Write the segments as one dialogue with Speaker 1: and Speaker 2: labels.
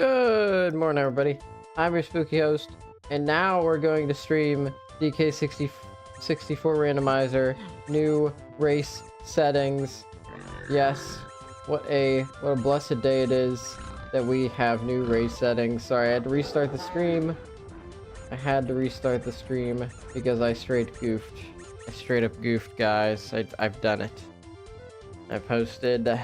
Speaker 1: Good morning, everybody. I'm your spooky host, and now we're going to stream DK64 Randomizer, new race settings. Yes, what a blessed day it is that we have new race settings. Sorry, I had to restart the stream. Because I straight goofed. I straight up goofed, guys. I've done it. I posted.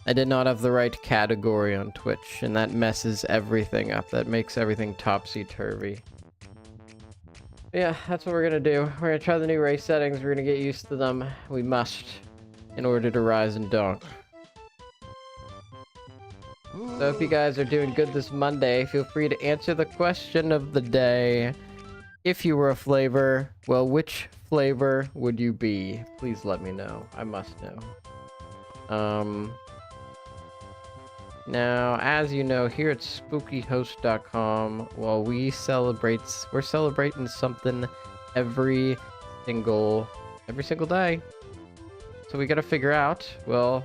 Speaker 1: I did not have the right category on Twitch, and that messes everything up. That makes everything topsy-turvy. Yeah, that's what we're gonna do. We're gonna try the new race settings. We're gonna get used to them. We must, in order to rise and dunk. So if you guys are doing good this Monday, feel free to answer the question of the day. If you were a flavor, well, which flavor would you be? Please let me know. I must know. Now, as you know, here at spookyhost.com, well, we're celebrating something every single day. So we gotta figure out, well,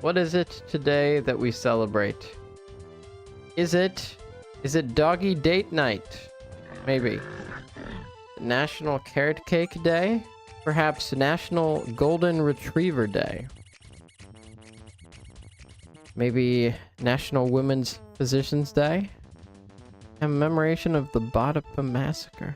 Speaker 1: what is it today that we celebrate? Is it Doggy Date Night? Maybe. National Carrot Cake Day? Perhaps National Golden Retriever Day? Maybe National Women's Physicians Day? Commemoration of the Bodapa Massacre.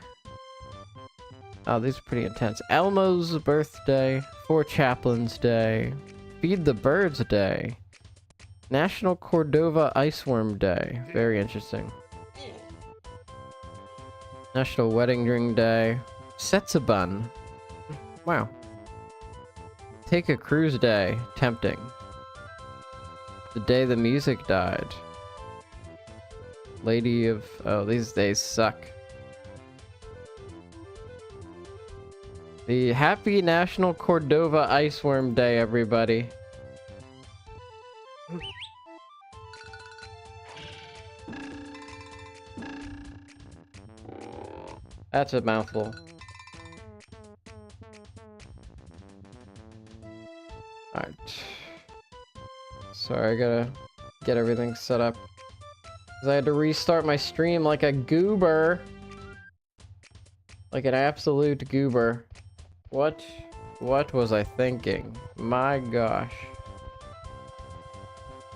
Speaker 1: Oh, these are pretty intense. Elmo's birthday. Four Chaplains Day. Feed the Birds Day. National Cordova Iceworm Day. Very interesting. National Wedding Ring Day. Setsubun. Wow. Take a Cruise Day. Tempting. The day the music died. Lady of... Oh, these days suck. The Happy National Cordova Iceworm Day, everybody. That's a mouthful. Alright. Sorry, I gotta get everything set up. 'Cause I had to restart my stream like a goober. Like an absolute goober. What was I thinking? My gosh.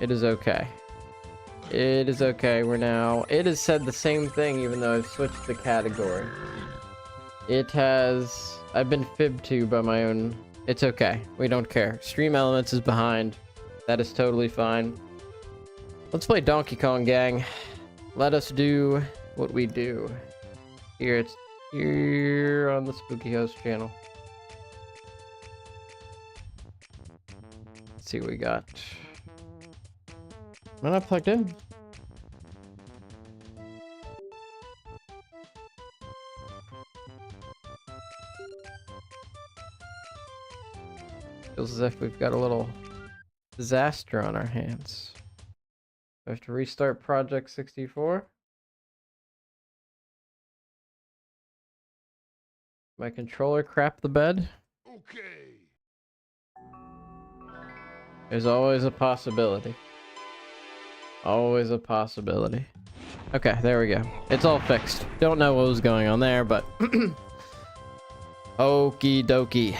Speaker 1: It is okay. It is okay, it has said the same thing even though I've switched the category. I've been fibbed to by my own... It's okay, we don't care. Stream Elements is behind. That is totally fine. Let's play Donkey Kong, gang. Let us do what we do. Here on the Spooky Host channel. Let's see what we got. Am I not plugged in? Feels as if we've got a little disaster on our hands. I have to restart Project 64. My controller crap the bed. Okay. There's always a possibility. Always a possibility. Okay, there we go. It's all fixed. Don't know what was going on there, but okie dokie.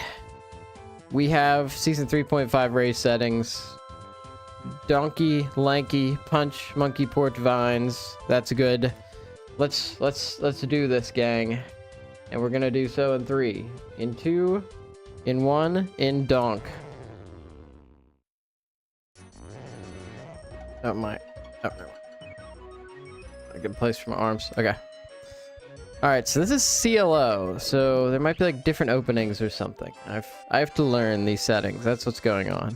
Speaker 1: We have Season 3.5 race settings. Donkey, Lanky, Punch, Monkey, Port, Vines. That's good. Let's do this, gang. And we're gonna do so in 3, in 2, in 1, in Donk. Oh my. Oh no. A good place for my arms. Okay. Alright, so this is CLO, so there might be like different openings or something. I have to learn these settings. That's what's going on.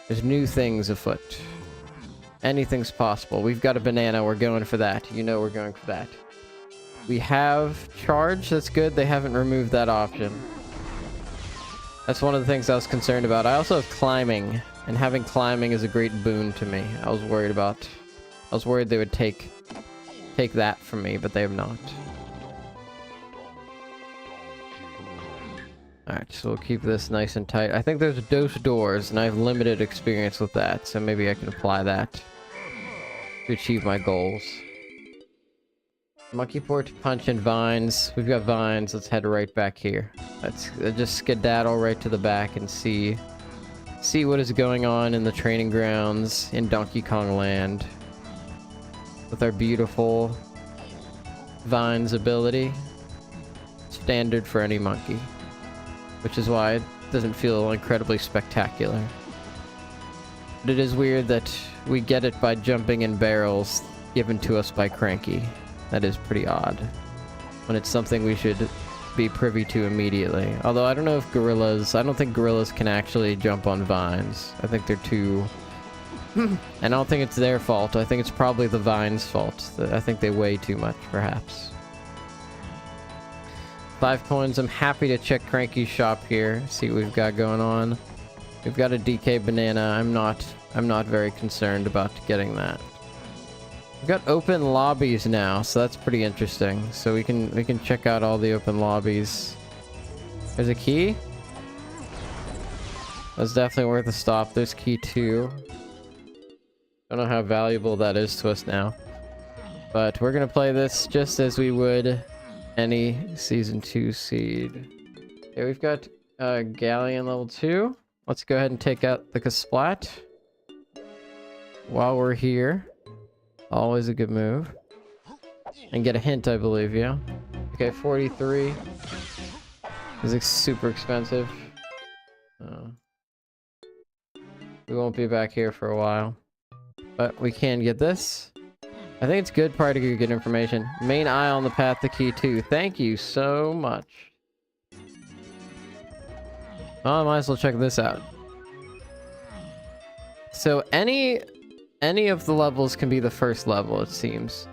Speaker 1: There's new things afoot. Anything's possible. We've got a banana, we're going for that. You know we're going for that. We have charge, that's good. They haven't removed that option. That's one of the things I was concerned about. I also have climbing, and having climbing is a great boon to me. I was worried they would take that from me, but they have not. Alright, so we'll keep this nice and tight. I think there's dose doors, and I have limited experience with that, so maybe I can apply that. to achieve my goals. Monkey port, punch, and vines. We've got vines. Let's head right back here. Let's just skedaddle right to the back and see what is going on in the training grounds in Donkey Kong Land with our beautiful vines ability. Standard for any monkey, which is why it doesn't feel incredibly spectacular. But it is weird that we get it by jumping in barrels given to us by Cranky. That is pretty odd, when it's something we should be privy to immediately. Although I don't know if gorillas, I don't think gorillas can actually jump on vines. I think they're too... and I don't think it's their fault. I think it's probably the vines' fault. I think they weigh too much, perhaps. 5 coins. I'm happy to check Cranky's shop here, see what we've got going on. We've got a DK banana. I'm not very concerned about getting that. We've got open lobbies now, so that's pretty interesting. So we can check out all the open lobbies. There's a key. That's definitely worth a stop. There's key 2. Don't know how valuable that is to us now, but we're gonna play this just as we would any season 2 seed. Okay, we've got Galleon level 2. Let's go ahead and take out the Kasplat while we're here. Always a good move. And get a hint, I believe, yeah. Okay, 43. This is super expensive. We won't be back here for a while, but we can get this. I think it's good part to get information. Main eye on the path to key 2. Thank you so much. Well, I might as well check this out. So any of the levels can be the first level, it seems.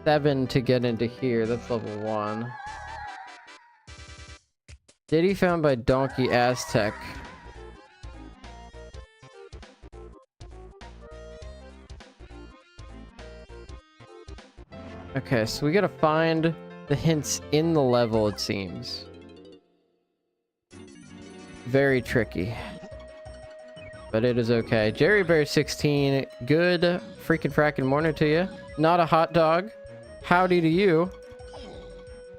Speaker 1: 7 to get into here. That's level 1. Diddy found by Donkey Aztec. Okay, so we gotta find the hints in the level, it seems. Very tricky. But it is okay. Jerry Bear 16, good freaking fracking morning to you. Not a hot dog. Howdy to you.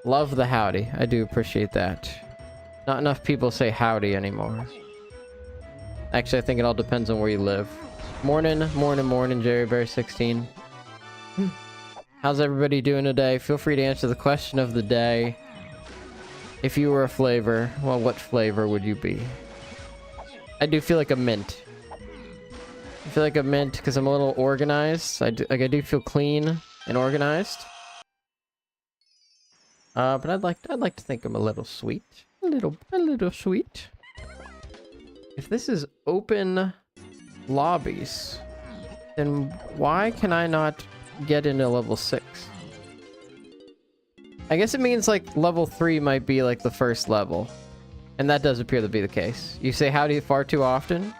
Speaker 1: Love the howdy. I do appreciate that. Not enough people say howdy anymore. Actually, I think it all depends on where you live. Morning, Jerry Bear 16. How's everybody doing today? Feel free to answer the question of the day. If you were a flavor, well, what flavor would you be? I do feel like a mint. I feel like a mint because I'm a little organized. I do feel clean and organized. But I'd like to think I'm a little sweet. A little sweet. If this is open lobbies, then why can I not get into level 6? I guess it means like level 3 might be like the first level. And that does appear to be the case. You say howdy far too often?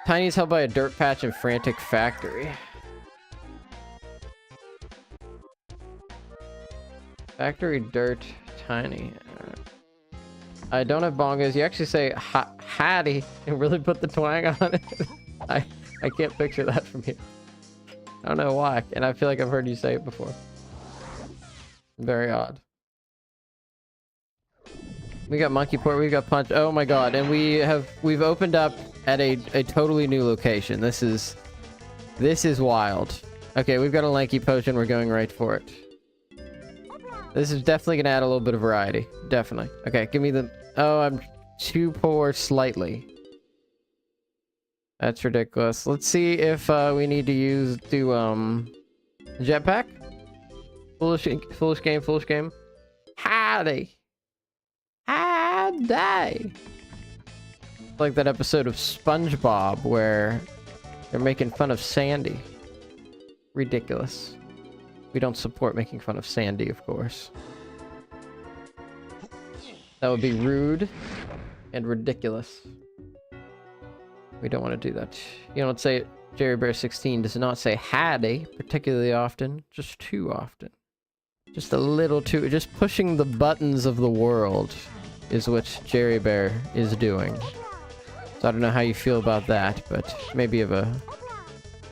Speaker 1: Tiny's held by a dirt patch and frantic factory. Factory dirt tiny. I don't have bongos. You actually say howdy and really put the twang on it. I can't picture that from you. I don't know why, and I feel like I've heard you say it before. Very odd. We got monkey port, we got punch. Oh my god, and we've opened up at a totally new location. This is wild. Okay, we've got a lanky potion, we're going right for it. This is definitely gonna add a little bit of variety. Definitely. Okay, give me the... Oh, I'm too poor slightly. That's ridiculous. Let's see if we need to do jetpack. Foolish game. Howdy. Howdy. Like that episode of SpongeBob where they're making fun of Sandy. Ridiculous. We don't support making fun of Sandy, of course. That would be rude and ridiculous. We don't want to do that. You don't say it. Jerry Bear 16 does not say howdy particularly often, just too often. Just a little too... Just pushing the buttons of the world is what Jerry Bear is doing. So I don't know how you feel about that, but maybe you have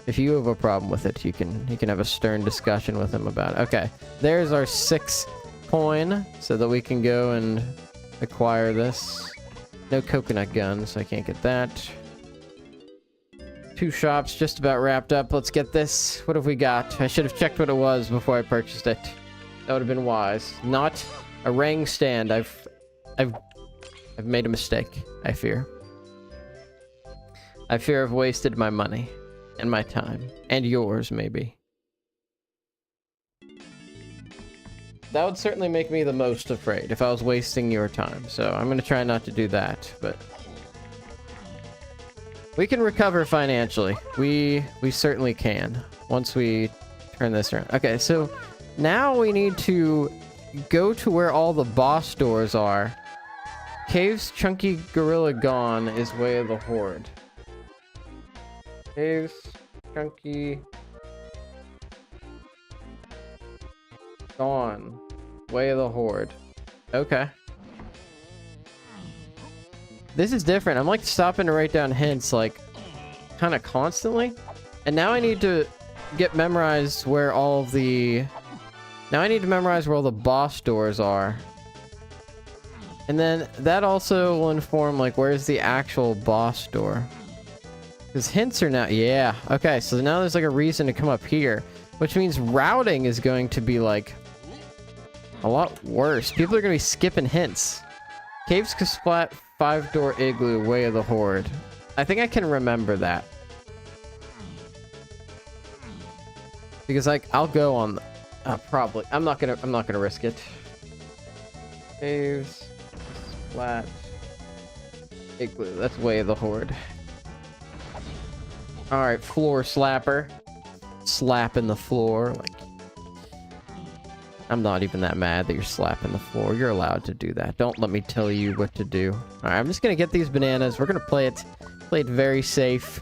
Speaker 1: If you have a problem with it, you can have a stern discussion with him about it. Okay, there's our 6 coin, so that we can go and acquire this. No coconut guns, so I can't get that. 2 shops just about wrapped up. Let's get this. What have we got? I should have checked what it was before I purchased it. That would have been wise. Not a ring stand. I've made a mistake, I fear. I fear I've wasted my money. And my time. And yours, maybe. That would certainly make me the most afraid if I was wasting your time. So I'm going to try not to do that, but... we can recover financially. We certainly can. Once we turn this around. Okay, so now we need to go to where all the boss doors are. Caves Chunky Gorilla Gone is Way of the Horde. Caves, Chunky, Gone, Way of the Horde. Okay. This is different. I'm like stopping to write down hints like kind of constantly. And now I need to get memorized where all the... now I need to memorize where all the boss doors are. And then that also will inform like where's the actual boss door. Because hints are now... yeah. Okay, so now there's like a reason to come up here. Which means routing is going to be like... a lot worse. People are going to be skipping hints. Caves Kasplat, 5-door igloo, Way of the Horde. I think I can remember that. Because like, I'll go on... probably. I'm not gonna risk it. Caves... Kasplat... igloo. That's Way of the Horde. Alright, floor slapper. Slapping the floor. Like, I'm not even that mad that you're slapping the floor. You're allowed to do that. Don't let me tell you what to do. Alright, I'm just gonna get these bananas. We're gonna play it very safe.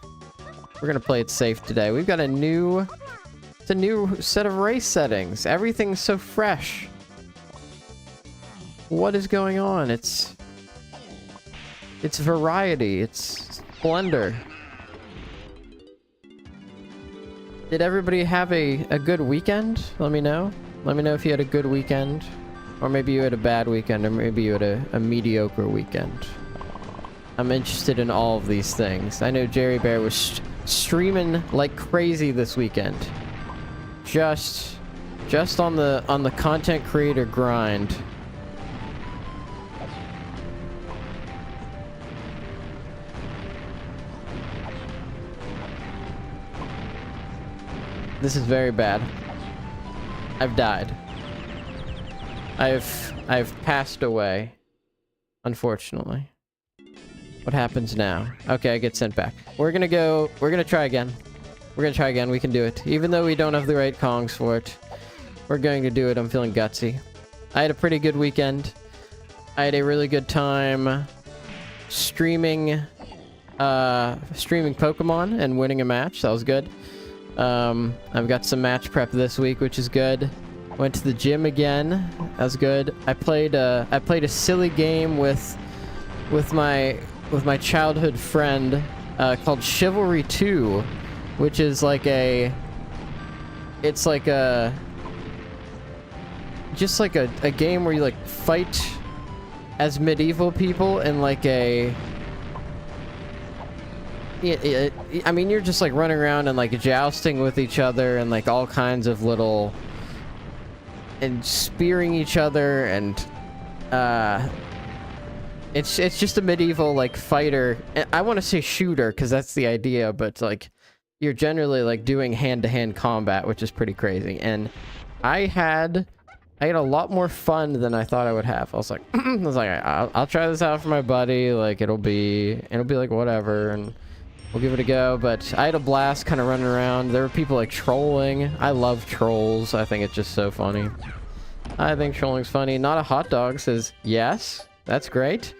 Speaker 1: We're gonna play it safe today. We've got a new... it's a new set of race settings. Everything's so fresh. What is going on? It's variety. It's splendor. Did everybody have a good weekend? Let me know. Let me know if you had a good weekend. Or maybe you had a bad weekend, or maybe you had a mediocre weekend. I'm interested in all of these things. I know Jerry Bear was streaming like crazy this weekend. Just on the content creator grind. This is very bad. I've died. I've passed away. Unfortunately. What happens now? Okay, I get sent back. We're gonna try again. We're gonna try again. We can do it. Even though we don't have the right Kongs for it. We're going to do it. I'm feeling gutsy. I had a pretty good weekend. I had a really good time streaming Pokemon and winning a match. That was good. I've got some match prep this week, which is good. Went to the gym again. That was good. I played a silly game with my childhood friend called Chivalry 2, which is like a game where you like fight as medieval people in like a... I mean, you're just like running around and like jousting with each other and like all kinds of little... and spearing each other, and it's just a medieval like fighter. I want to say shooter because that's the idea, but like you're generally like doing hand-to-hand combat, which is pretty crazy. And I had a lot more fun than I thought I would have. I was like I'll try this out for my buddy. Like it'll be like whatever, and we'll give it a go. But I had a blast kind of running around. There were people like trolling. I love trolls. I think it's just so funny. I think trolling's funny. Not a hot dog says yes. That's great.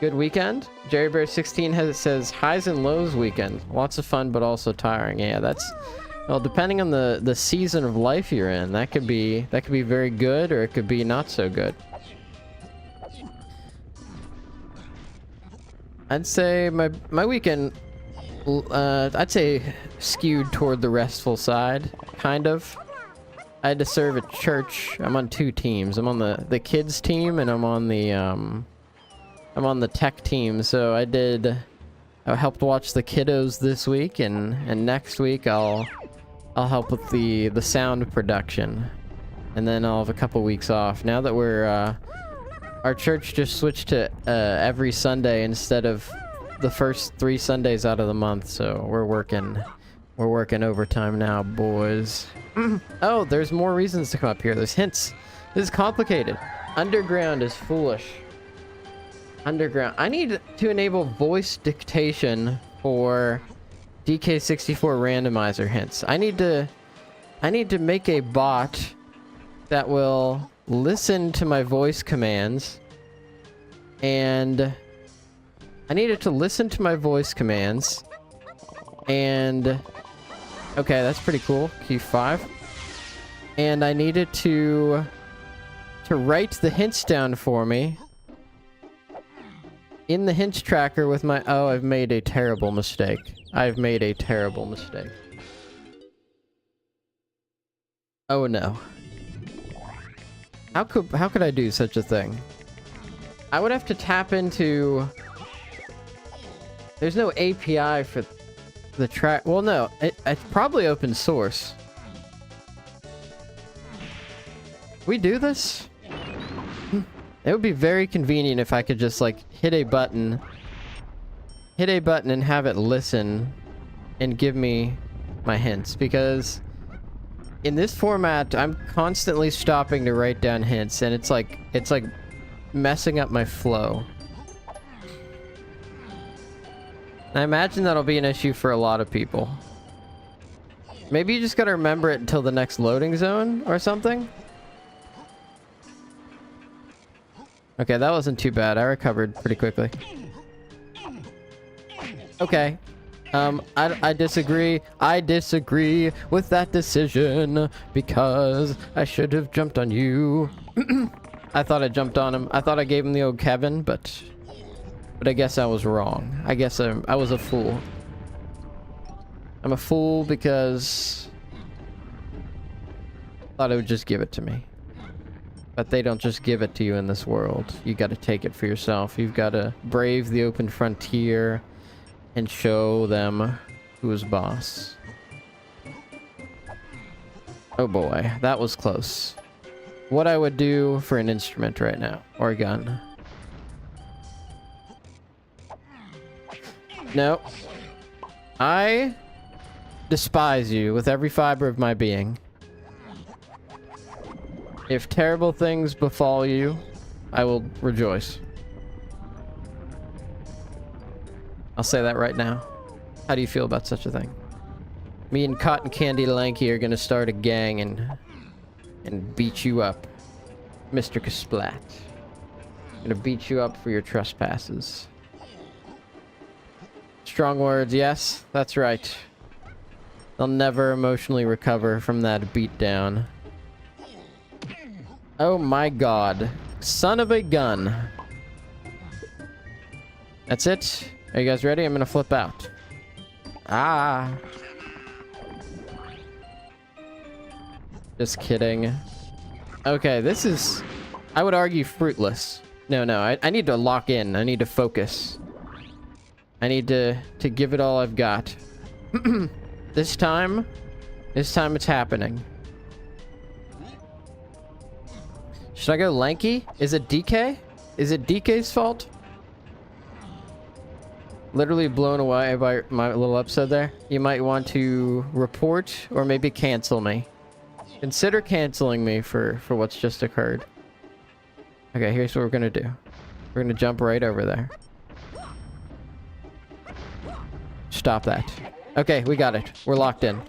Speaker 1: Good weekend. Jerry Bear 16 says highs and lows weekend. Lots of fun, but also tiring. Yeah, that's... well, depending on the season of life you're in, that could be very good, or it could be not so good. I'd say my weekend I'd say skewed toward the restful side, kind of. I had to serve at church. I'm on 2 teams. I'm on the kids team, and I'm on the tech team. So I helped watch the kiddos this week, and next week I'll help with the sound production, and then I'll have a couple weeks off. Now that our church just switched to every Sunday instead of the first 3 Sundays out of the month, so we're working overtime now, boys. Oh, there's more reasons to come up here. There's hints. This is complicated. Underground is foolish. Underground. I need to enable voice dictation for DK64 Randomizer hints. I need to make a bot that will listen to my voice commands, and I need it to listen to my voice commands, and okay, that's pretty cool. Key 5. And I need it to write the hints down for me in the hints tracker with my... Oh, I've made a terrible mistake. I've made a terrible mistake. Oh no. How could I do such a thing? I would have to tap into... There's no API for the track. Well, no, it's probably open source. We do this? It would be very convenient if I could just like hit a button and have it listen and give me my hints, because in this format I'm constantly stopping to write down hints, and it's like messing up my flow. I imagine that'll be an issue for a lot of people. Maybe you just gotta remember it until the next loading zone or something. Okay, that wasn't too bad. I recovered pretty quickly. Okay. I disagree. I disagree with that decision, because I should have jumped on you. I thought I jumped on him. I thought I gave him the old Kevin, but I guess I was wrong. I guess I was a fool. I'm a fool because I thought it would just give it to me. But they don't just give it to you in this world. You gotta take it for yourself. You've gotta brave the open frontier and show them who is boss. Oh boy, that was close. What I would do for an instrument right now, or a gun. No. I despise you with every fiber of my being. If terrible things befall you, I will rejoice. I'll say that right now. How do you feel about such a thing? Me and Cotton Candy Lanky are gonna start a gang and beat you up, Mr. Kasplat. I'm gonna beat you up for your trespasses. Strong words, yes, that's right. They'll never emotionally recover from that beatdown. Oh my god. Son of a gun. That's it? Are you guys ready? I'm gonna flip out. Ah. Just kidding. Okay, this is... I would argue fruitless. No, I need to lock in. I need to focus. I need to give it all I've got. This time it's happening. Should I go Lanky? Is it DK? Is it DK's fault? Literally blown away by my little episode there. You might want to report or maybe cancel me. Consider canceling me for what's just occurred. Okay, here's what we're gonna do. We're gonna jump right over there. Stop that. Okay, we got it. We're locked in.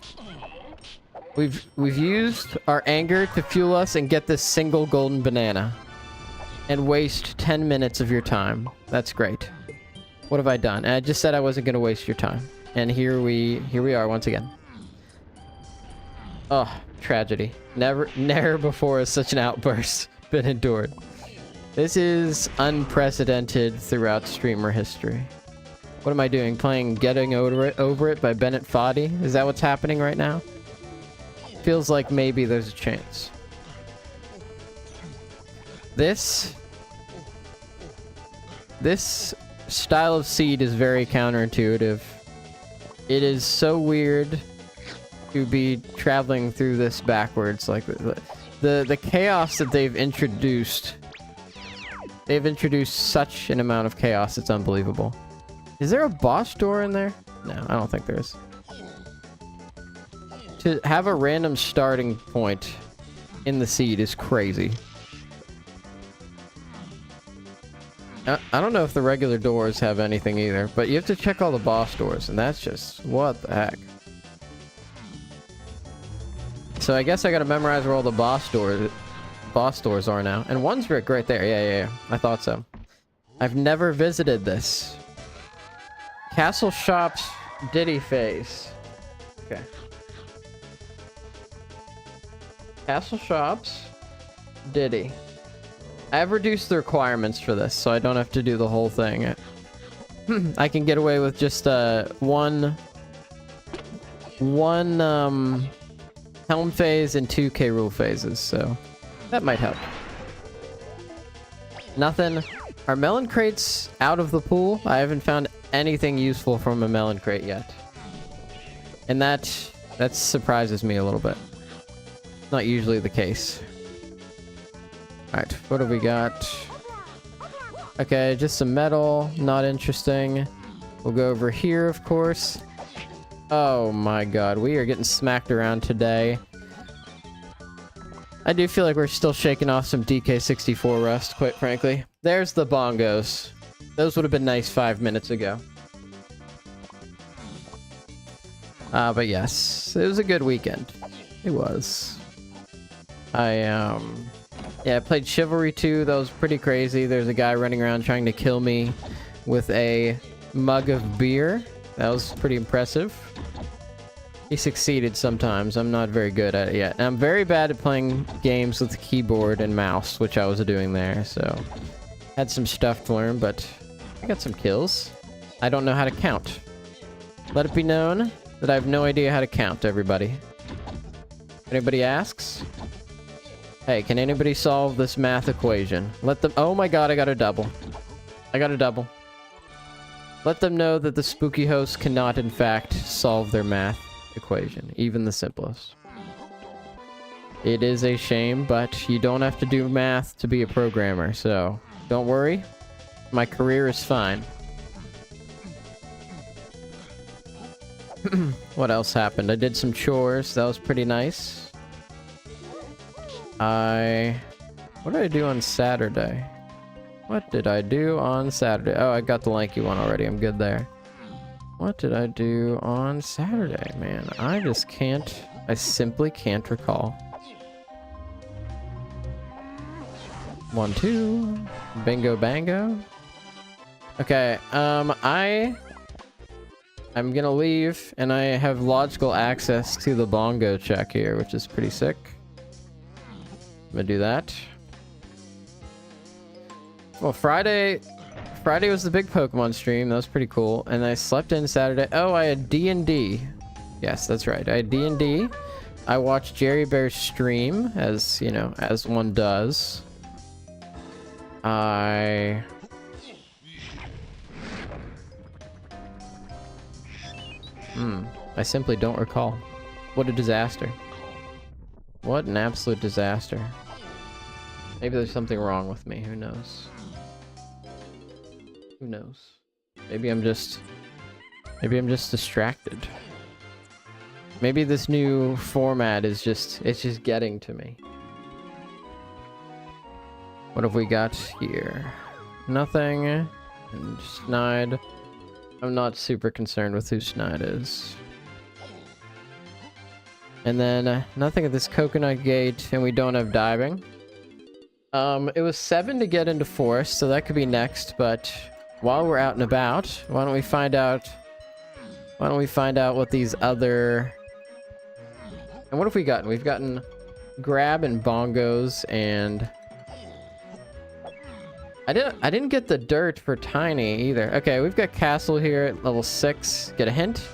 Speaker 1: We've used our anger to fuel us and get this single golden banana. And waste 10 minutes of your time. That's great. What have I done? I just said I wasn't gonna waste your time. And here we are once again. Oh, tragedy. Never before has such an outburst been endured. This is unprecedented throughout streamer history. What am I doing? Playing Getting Over It by Bennett Foddy? Is that what's happening right now? Feels like maybe there's a chance. This style of seed is very counterintuitive. It is so weird to be traveling through this backwards. Like the chaos that they've introduced. They've introduced such an amount of chaos, it's unbelievable. Is there a boss door in there? No, I don't think there is. To have a random starting point in the seed is crazy. I don't know if the regular doors have anything either, but you have to check all the boss doors, and that's just... what the heck? So I guess I gotta memorize where all the boss doors are now. And one's right there. Yeah. I thought so. I've never visited this. Castle Shops Diddy Phase. Okay. Castle Shops Diddy. I've reduced the requirements for this, so I don't have to do the whole thing. I can get away with just one helm phase and 2 K rule phases, so that might help. Nothing. Are melon crates out of the pool? I haven't found anything useful from a melon crate yet. And that surprises me a little bit. Not usually the case. Alright, what have we got? Okay, just some metal. Not interesting. We'll go over here, of course. Oh my god, we are getting smacked around today. I do feel like we're still shaking off some DK64 rust, quite frankly. There's the bongos. Those would have been nice 5 minutes ago. But yes, it was a good weekend. It was. Yeah, I played Chivalry 2. That was pretty crazy. There's a guy running around trying to kill me with a mug of beer. That was pretty impressive. He succeeded sometimes. I'm not very good at it yet. And I'm very bad at playing games with keyboard and mouse, which I was doing there, so... had some stuff to learn, but I got some kills. I don't know how to count. Let it be known that I have no idea how to count, everybody. Anybody asks? Hey, can anybody solve this math equation? Let them... oh my god, I got a double. I got a double. Let them know that the spooky host cannot, in fact, solve their math equation, even the simplest. It is a shame, but you don't have to do math to be a programmer, so don't worry. My career is fine. What else happened? I did some chores. That was pretty nice. What did I do on Saturday? What did I do on Saturday? Oh, I got the lanky one already. I'm good there. What did I do on Saturday, man? I just can't... I simply can't recall. 1, 2. Bingo bango. Okay, I'm gonna leave, and I have logical access to the bongo check here, which is pretty sick. I'm gonna do that. Well, Friday was the big Pokemon stream. That was pretty cool. And I slept in Saturday. Oh, I had D&D. Yes, that's right. I had D&D. I watched Jerry Bear's stream, as, you know, as one does. I simply don't recall. What a disaster. What an absolute disaster. Maybe there's something wrong with me. Who knows? Who knows? Maybe I'm just distracted. Maybe this new format is just... it's just getting to me. What have we got here? Nothing. And Snide. I'm not super concerned with who Snide is. And then nothing at this Coconut Gate, and we don't have diving. It was 7 to get into Forest, so that could be next, but while we're out and about, why don't we find out what these other... and what have we gotten? We've gotten Grab and Bongos, and I didn't get the dirt for tiny either. Okay, we've got castle here at level 6. Get a hint?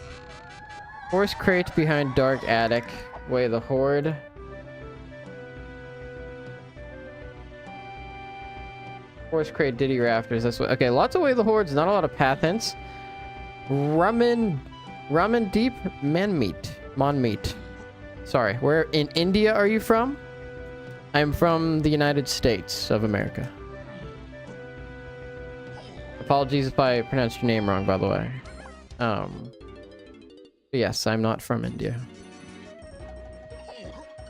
Speaker 1: Forest crate behind dark attic. Way the horde. Forest crate Diddy rafters. That's what. Okay, lots of way the hordes. Not a lot of path hints. Ramen deep man meat. Mon meat. Sorry, where in India are you from? I'm from the United States of America. Apologies if I pronounced your name wrong, by the way. Yes, I'm not from India.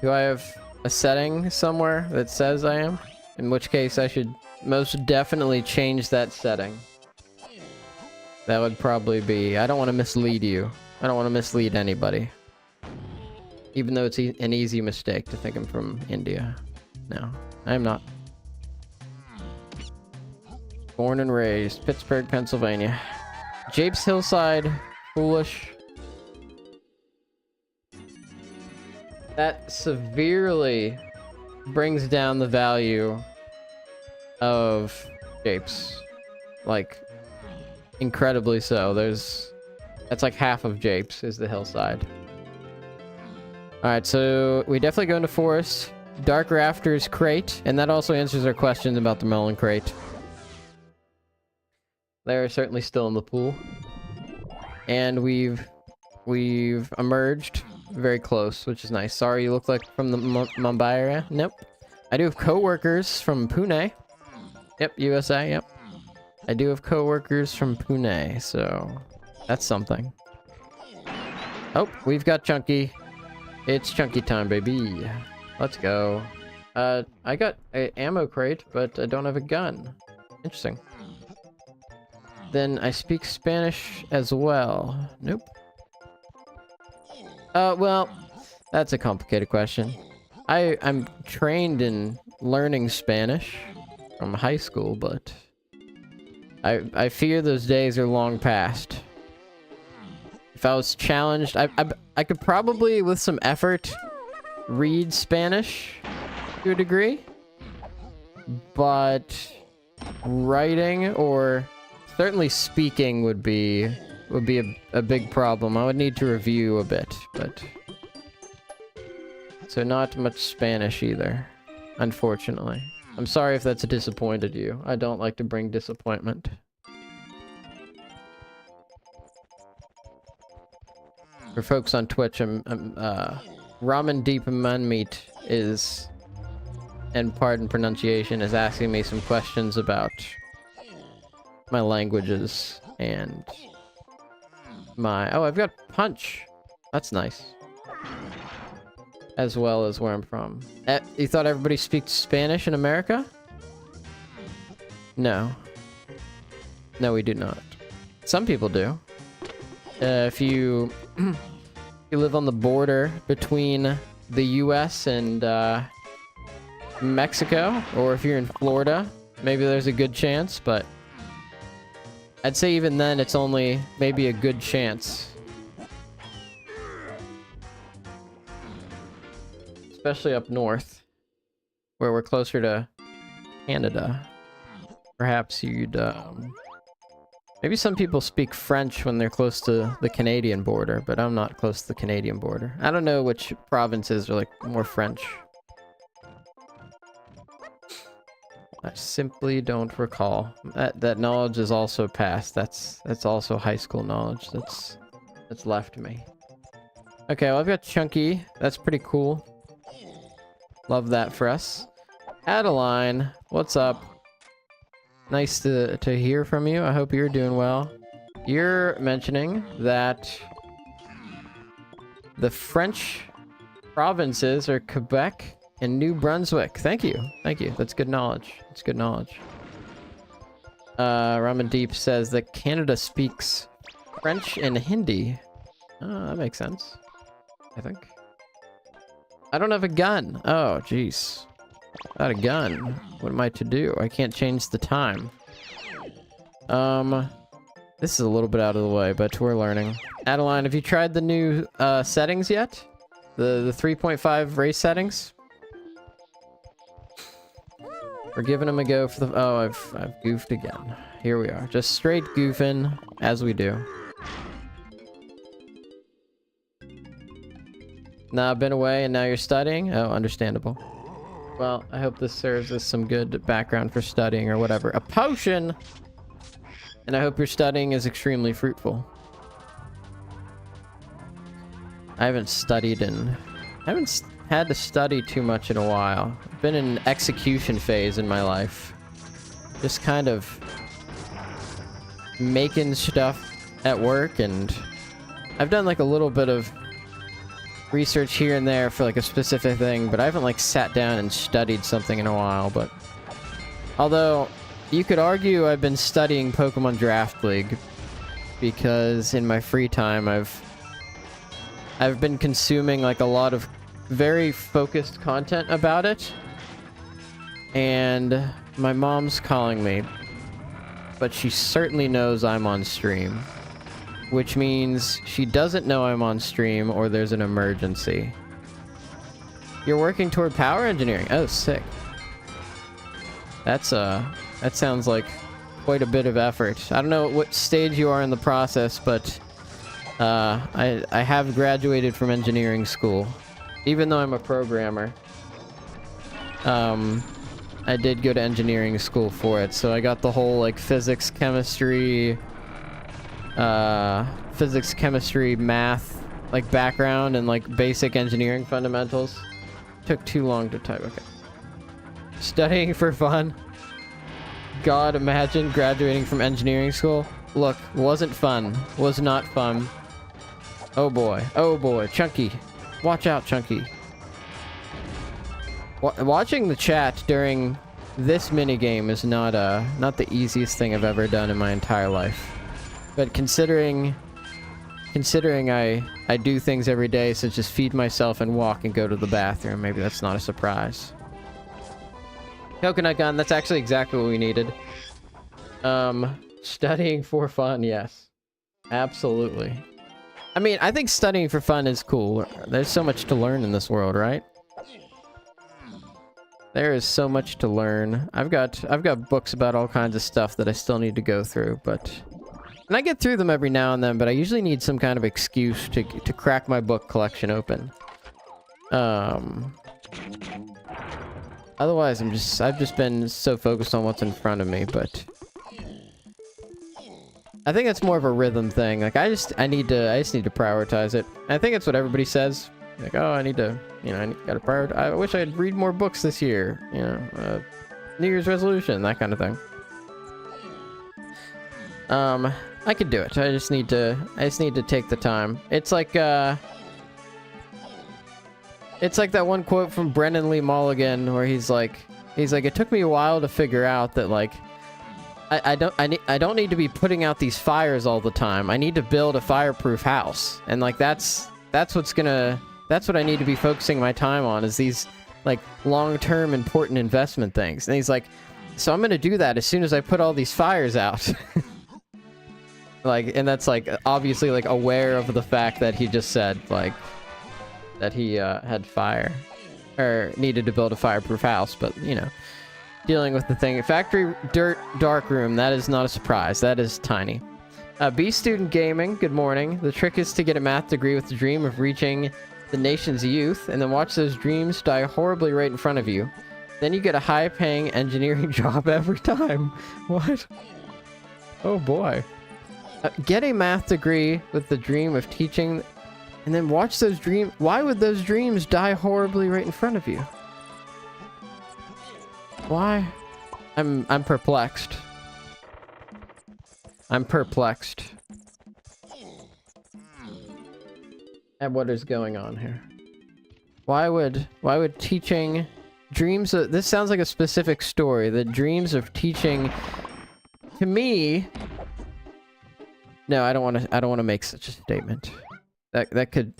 Speaker 1: Do I have a setting somewhere that says I am? In which case I should most definitely change that setting. That would probably be... I don't want to mislead you. I don't want to mislead anybody. Even though it's an easy mistake to think I'm from India. No, I'm not. Born and raised, Pittsburgh, Pennsylvania. Japes Hillside, foolish. That severely brings down the value of Japes. Like, incredibly so. That's like half of Japes is the hillside. Alright, so we definitely go into forest. Dark Rafters crate, and that also answers our questions about the melon crate. They're certainly still in the pool. And we've emerged very close, which is nice. Sorry, you look like from the Mumbai area. Nope. I do have co-workers from Pune. Yep, USA, yep. I do have co-workers from Pune, so that's something. Oh, we've got Chunky. It's Chunky time, baby. Let's go. I got an ammo crate, but I don't have a gun. Interesting. Then I speak Spanish as well. Nope. Well, that's a complicated question. I'm trained in learning Spanish from high school, but I fear those days are long past. If I was challenged, I could probably, with some effort, read Spanish to a degree, but writing or certainly speaking would be a big problem. I would need to review a bit, but so not much Spanish either, unfortunately. I'm sorry if that's disappointed you. I don't like to bring disappointment. For folks on Twitch, Ramen Deep Man Meat is, and pardon pronunciation, is asking me some questions about my languages and my... Oh, I've got Punch. That's nice. As well as where I'm from. You thought everybody speaks Spanish in America? No. No, we do not. Some people do. If you... you live on the border between the US and Mexico, or if you're in Florida, maybe there's a good chance, but I'd say even then it's only maybe a good chance. Especially up north, where we're closer to Canada. Perhaps you'd... Maybe some people speak French when they're close to the Canadian border, but I'm not close to the Canadian border. I don't know which provinces are like more French. I simply don't recall. That knowledge is also past. That's also high school knowledge that's left me. Okay, well, I've got Chunky. That's pretty cool. Love that for us. Adeline, what's up? Nice to hear from you. I hope you're doing well. You're mentioning that the French provinces are Quebec and New Brunswick. Thank you. Thank you. That's good knowledge. That's good knowledge. Ramen Deep says that Canada speaks French and Hindi. Oh, that makes sense. I think. I don't have a gun. Oh, jeez. Without a gun, what am I to do? I can't change the time. This is a little bit out of the way, but we're learning. Adeline, have you tried the new settings yet? The 3.5 race settings? We're giving him a go for the... Oh, I've goofed again. Here we are. Just straight goofing, as we do. Nah, been away and now you're studying? Oh, understandable. Well, I hope this serves as some good background for studying or whatever. A potion! And I hope your studying is extremely fruitful. I haven't studied in... I haven't had to study too much in a while. I've been in an execution phase in my life. Just kind of making stuff at work, and I've done like a little bit of research here and there for like a specific thing, but I haven't like sat down and studied something in a while. But although you could argue I've been studying Pokemon Draft League because in my free time I've been consuming like a lot of very focused content about it, and my mom's calling me, but she certainly knows I'm on stream, which means she doesn't know I'm on stream or there's an emergency. You're working toward power engineering. Oh, sick. That sounds like quite a bit of effort. I don't know what stage you are in the process, but I have graduated from engineering school. Even though I'm a programmer, I did go to engineering school for it, so I got the whole like physics, chemistry, math, like background and like basic engineering fundamentals. Took too long to type. Okay. Studying for fun. God, imagine graduating from engineering school. Look, wasn't fun. Was not fun. Oh boy. Oh boy. Chunky. Watch out, Chunky. Watching the chat during this minigame is not the easiest thing I've ever done in my entire life. But considering I do things every day, such as feed myself and walk and go to the bathroom, maybe that's not a surprise. Coconut gun, that's actually exactly what we needed. Studying for fun, yes. Absolutely. I mean, I think studying for fun is cool. There's so much to learn in this world, right? There is so much to learn. I've got books about all kinds of stuff that I still need to go through, and I get through them every now and then, but I usually need some kind of excuse to crack my book collection open. Otherwise, I've just been so focused on what's in front of me, but I think it's more of a rhythm thing. Like I just need to prioritize it. I think it's what everybody says. Like, oh, I need to, I gotta prioritize. I wish I'd read more books this year. New Year's resolution, that kind of thing. I could do it. I just need to take the time. It's like that one quote from Brennan Lee Mulligan where he's like, it took me a while to figure out that like, I don't need to be putting out these fires all the time. I need to build a fireproof house. And like, that's what I need to be focusing my time on, is these like long-term important investment things. And he's like, so I'm going to do that as soon as I put all these fires out. Like, and that's like obviously like aware of the fact that he just said like that he had fire or needed to build a fireproof house, but dealing with the thing. Factory dirt dark room, that is not a surprise. That is tiny. B student gaming, good morning. The trick is to get a math degree with the dream of reaching the nation's youth, and then watch those dreams die horribly right in front of you. Then you get a high-paying engineering job every time. What? Oh boy. Get a math degree with the dream of teaching, and then watch those dreams. Why would those dreams die horribly right in front of you? Why? I'm perplexed. I'm perplexed at what is going on here. Why would teaching dreams of, this sounds like a specific story, the dreams of teaching to me. No, I don't want to make such a statement. That could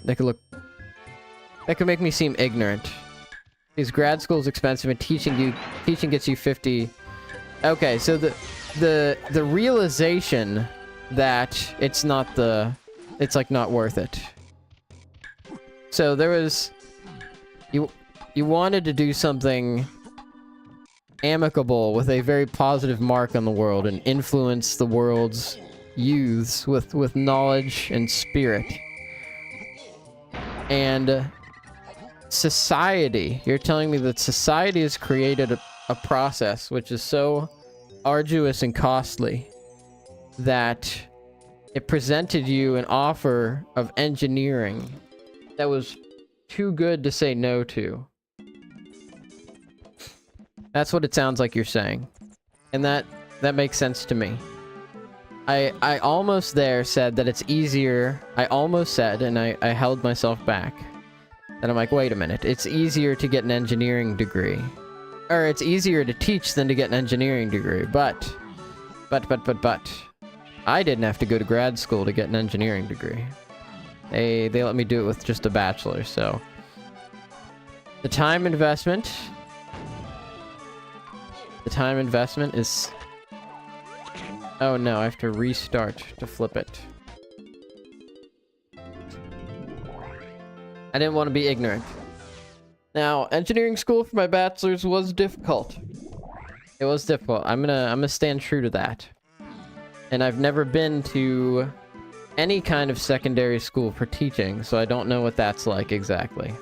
Speaker 1: make me seem ignorant. Because grad school is expensive and teaching gets you 50. Okay, so the realization that it's not not worth it. So there was you wanted to do something amicable with a very positive mark on the world and influence the world's youths with knowledge and spirit. And society, you're telling me that society has created a process which is so arduous and costly that it presented you an offer of engineering that was too good to say no to. That's what it sounds like you're saying. And that makes sense to me. I almost there said that it's easier. I almost said, and I held myself back. And I'm like, wait a minute. It's easier to get an engineering degree. Or it's easier to teach than to get an engineering degree. But. I didn't have to go to grad school to get an engineering degree. They let me do it with just a bachelor, so. The time investment is... Oh no, I have to restart to flip it. I didn't want to be ignorant. Now, engineering school for my bachelor's was difficult. It was difficult. I'm gonna stand true to that. And I've never been to any kind of secondary school for teaching, so I don't know what that's like exactly.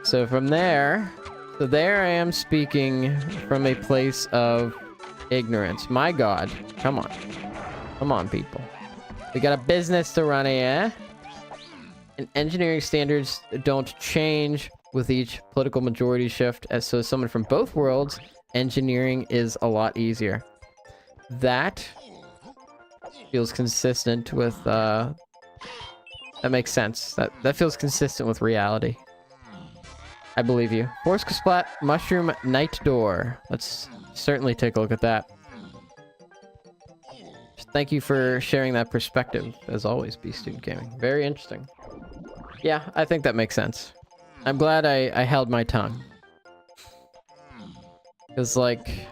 Speaker 1: So from there... So there I am speaking from a place of ignorance. My God. Come on. Come on, people. We got a business to run here. And engineering standards don't change with each political majority shift. So as someone from both worlds, engineering is a lot easier. That feels consistent with... that makes sense. That feels consistent with reality. I believe you. Force Splat Mushroom Night Door. Let's certainly take a look at that. Thank you for sharing that perspective, as always, B-Student Gaming. Very interesting. Yeah, I think that makes sense. I'm glad I held my tongue. Because, like,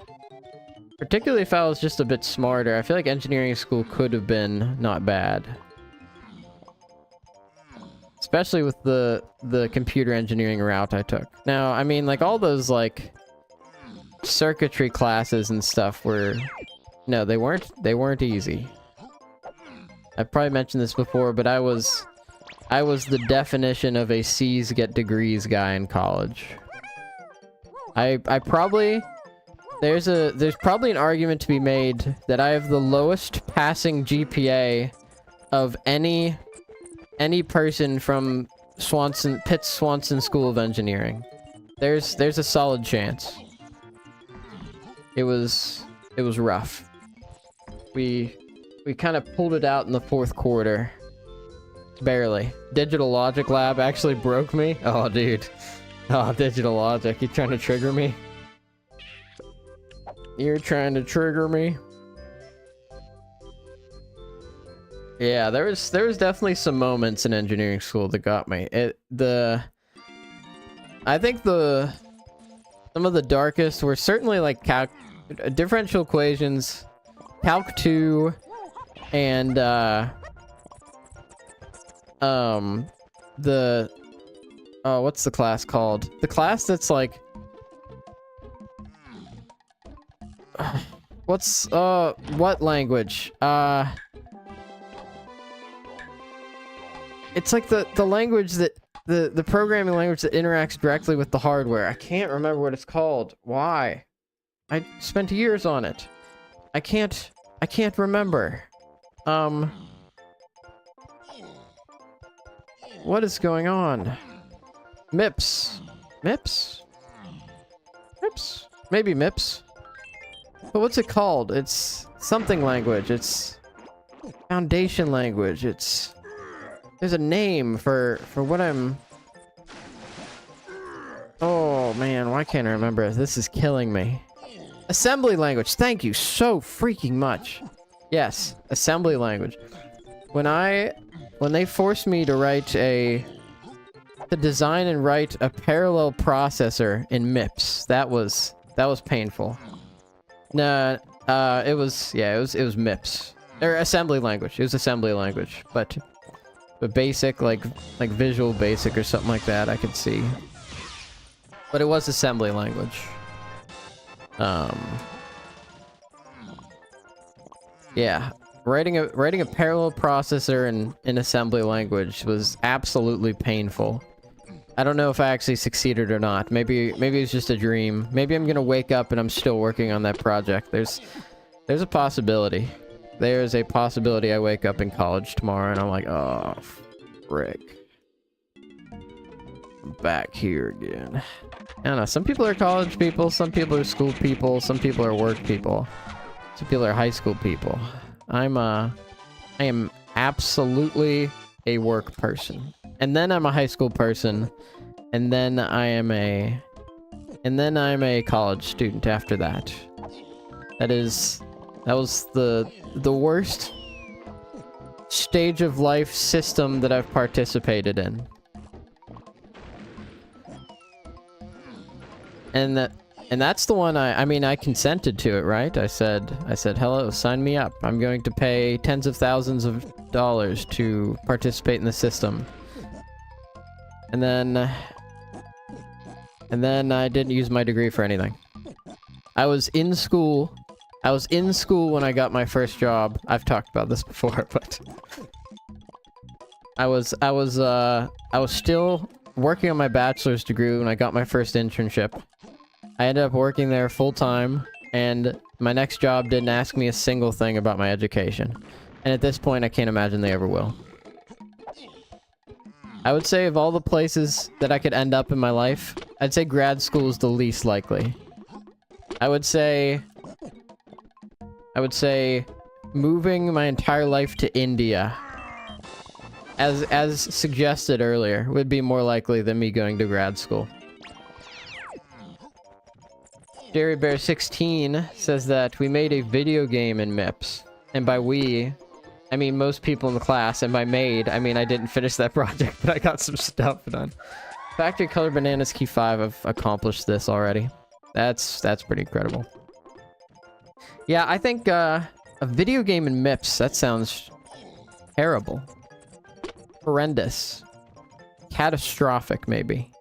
Speaker 1: particularly if I was just a bit smarter, I feel like engineering school could have been not bad. Especially with the computer engineering route I took. Now, I mean, like, all those, like, circuitry classes and stuff were... No, they weren't easy. I've probably mentioned this before, but I was the definition of a C's get degrees guy in college. I probably... There's probably an argument to be made that I have the lowest passing GPA of any person from Pitt's Swanson School of Engineering. There's a solid chance. It was rough. We kind of pulled it out in the fourth quarter. Barely. Digital Logic Lab actually broke me. Oh, dude. Oh, Digital Logic. You trying to trigger me? You're trying to trigger me? Yeah, there was definitely some moments in engineering school that got me. I think some of the darkest were certainly like differential equations, Calc 2, and what's the class called? The class that's like what language? It's like the language that the programming language that interacts directly with the hardware. I can't remember what it's called. Why? I spent years on it. I can't remember. What is going on? MIPS. MIPS? MIPS? Maybe MIPS. But what's it called? It's something language. It's foundation language. There's a name for what I'm... Oh, man, why can't I remember? This is killing me. Assembly language. Thank you so freaking much. Yes, assembly language. When they forced me to design and write a parallel processor in MIPS, that was painful. No, it was MIPS. Or assembly language. It was assembly language, but basic, like Visual Basic or something like that, I could see. But it was assembly language. Yeah. Writing a parallel processor in assembly language was absolutely painful. I don't know if I actually succeeded or not. Maybe it's just a dream. Maybe I'm gonna wake up and I'm still working on that project. There's a possibility. There's a possibility I wake up in college tomorrow and I'm like, oh, frick. I'm back here again. I don't know. Some people are college people. Some people are school people. Some people are work people. Some people are high school people. I am absolutely a work person. And then I'm a high school person. And then I'm a college student after that. That was the worst stage of life system that I've participated in. And that's the one I mean, I consented to it, right? I said, hello, sign me up. I'm going to pay tens of thousands of dollars to participate in the system. And then I didn't use my degree for anything. I was in school when I got my first job. I've talked about this before, but I was still working on my bachelor's degree when I got my first internship. I ended up working there full time, and my next job didn't ask me a single thing about my education. And at this point, I can't imagine they ever will. I would say of all the places that I could end up in my life, I'd say grad school is the least likely. I would say moving my entire life to India, as suggested earlier, would be more likely than me going to grad school. Jerry Bear 16 says that we made a video game in MIPS. And by we, I mean most people in the class, and by made, I mean I didn't finish that project, but I got some stuff done. Factory Color Bananas Key 5, I've accomplished this already. That's pretty incredible. Yeah, I think a video game in MIPS, that sounds terrible. Horrendous. Catastrophic, maybe.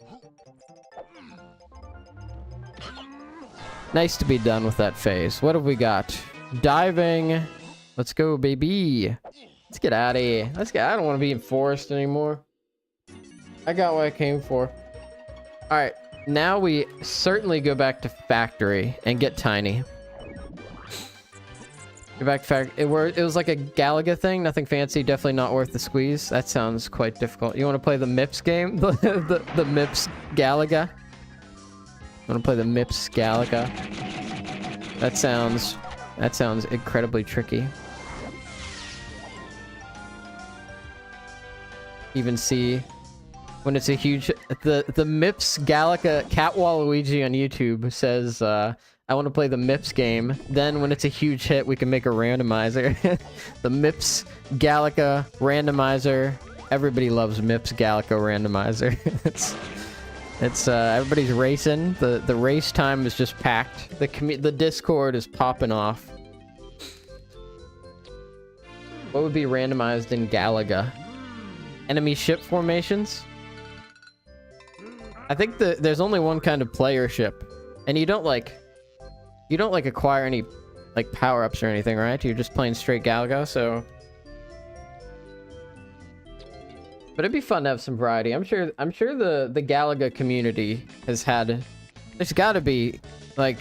Speaker 1: Nice to be done with that phase. What have we got? Diving. Let's go, baby. Let's get out of here. I don't want to be in forest anymore. I got what I came for. Alright, now we certainly go back to factory and get tiny. Go back to factory. It was like a Galaga thing. Nothing fancy. Definitely not worth the squeeze. That sounds quite difficult. You want to play the MIPS game? the MIPS Galaga? I want to play the MIPS Galaga. That sounds incredibly tricky. Even see when it's a huge the MIPS Galaga Cat Waluigi on YouTube says I want to play the MIPS game. Then when it's a huge hit, we can make a randomizer. The MIPS Galaga Randomizer. Everybody loves MIPS Galaga Randomizer. It's everybody's racing. The race time is just packed. The Discord is popping off. What would be randomized in Galaga? Enemy ship formations? I think there's only one kind of player ship, and you don't acquire any like power-ups or anything, right? You're just playing straight Galaga, so. But it'd be fun to have some variety. I'm sure the Galaga community has had. There's got to be, like,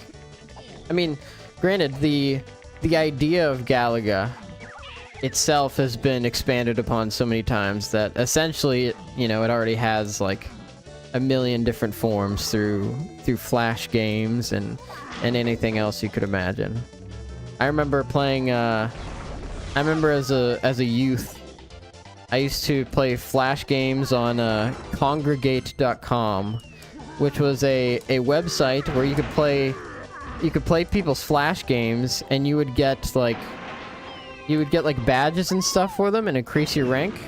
Speaker 1: I mean, granted, the idea of Galaga itself has been expanded upon so many times that essentially, it already has like a million different forms through Flash games and anything else you could imagine. I remember playing. I remember as a youth. I used to play Flash games on Congregate.com, which was a website where you could play people's Flash games, and you would get like badges and stuff for them and increase your rank.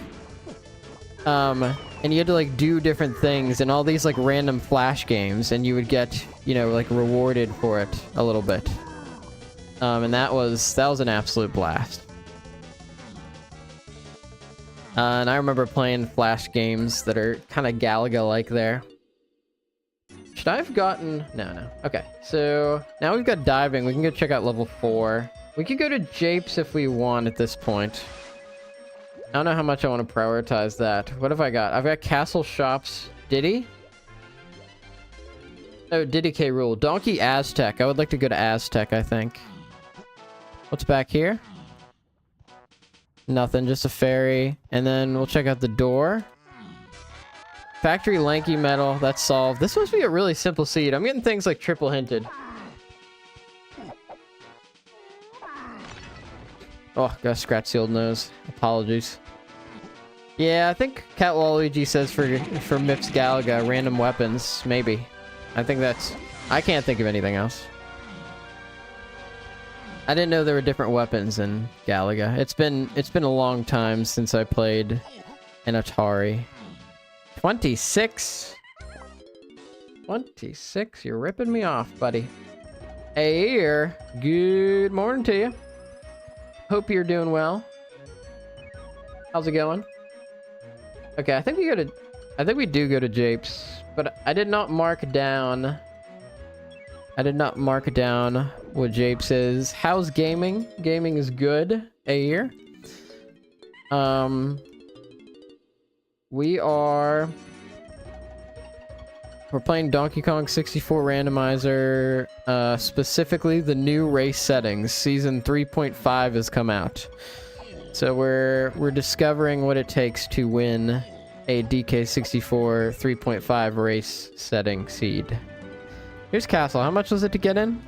Speaker 1: And you had to like do different things in all these like random Flash games, and you would get like rewarded for it a little bit. And that was an absolute blast. And I remember playing Flash games that are kind of Galaga-like there. Should I have gotten... No. Okay, so now we've got diving. We can go check out level 4. We could go to Japes if we want at this point. I don't know how much I want to prioritize that. What have I got? I've got Castle Shops. Diddy? Oh, Diddy K. Rule. Donkey Aztec. I would like to go to Aztec, I think. What's back here? Nothing, just a ferry. And then we'll check out the door. Factory Lanky Metal. That's solved. This must be a really simple seed. I'm getting things like triple hinted. Oh, gotta scratch the old nose. Apologies. Yeah, I think Cat Waluigi says for Mips Galaga, random weapons. Maybe. I think that's... I can't think of anything else. I didn't know there were different weapons in Galaga. It's been a long time since I played an Atari. 26? 26? You're ripping me off, buddy. Hey, here. Good morning to you. Hope you're doing well. How's it going? Okay, I think we do go to Japes, but I did not mark down. I did not mark down what Japes is. How's gaming? Gaming is good. A year. We're playing Donkey Kong 64 Randomizer, specifically the new race settings. Season 3.5 has come out. So we're discovering what it takes to win a DK64 3.5 race setting seed. Here's Castle. How much was it to get in?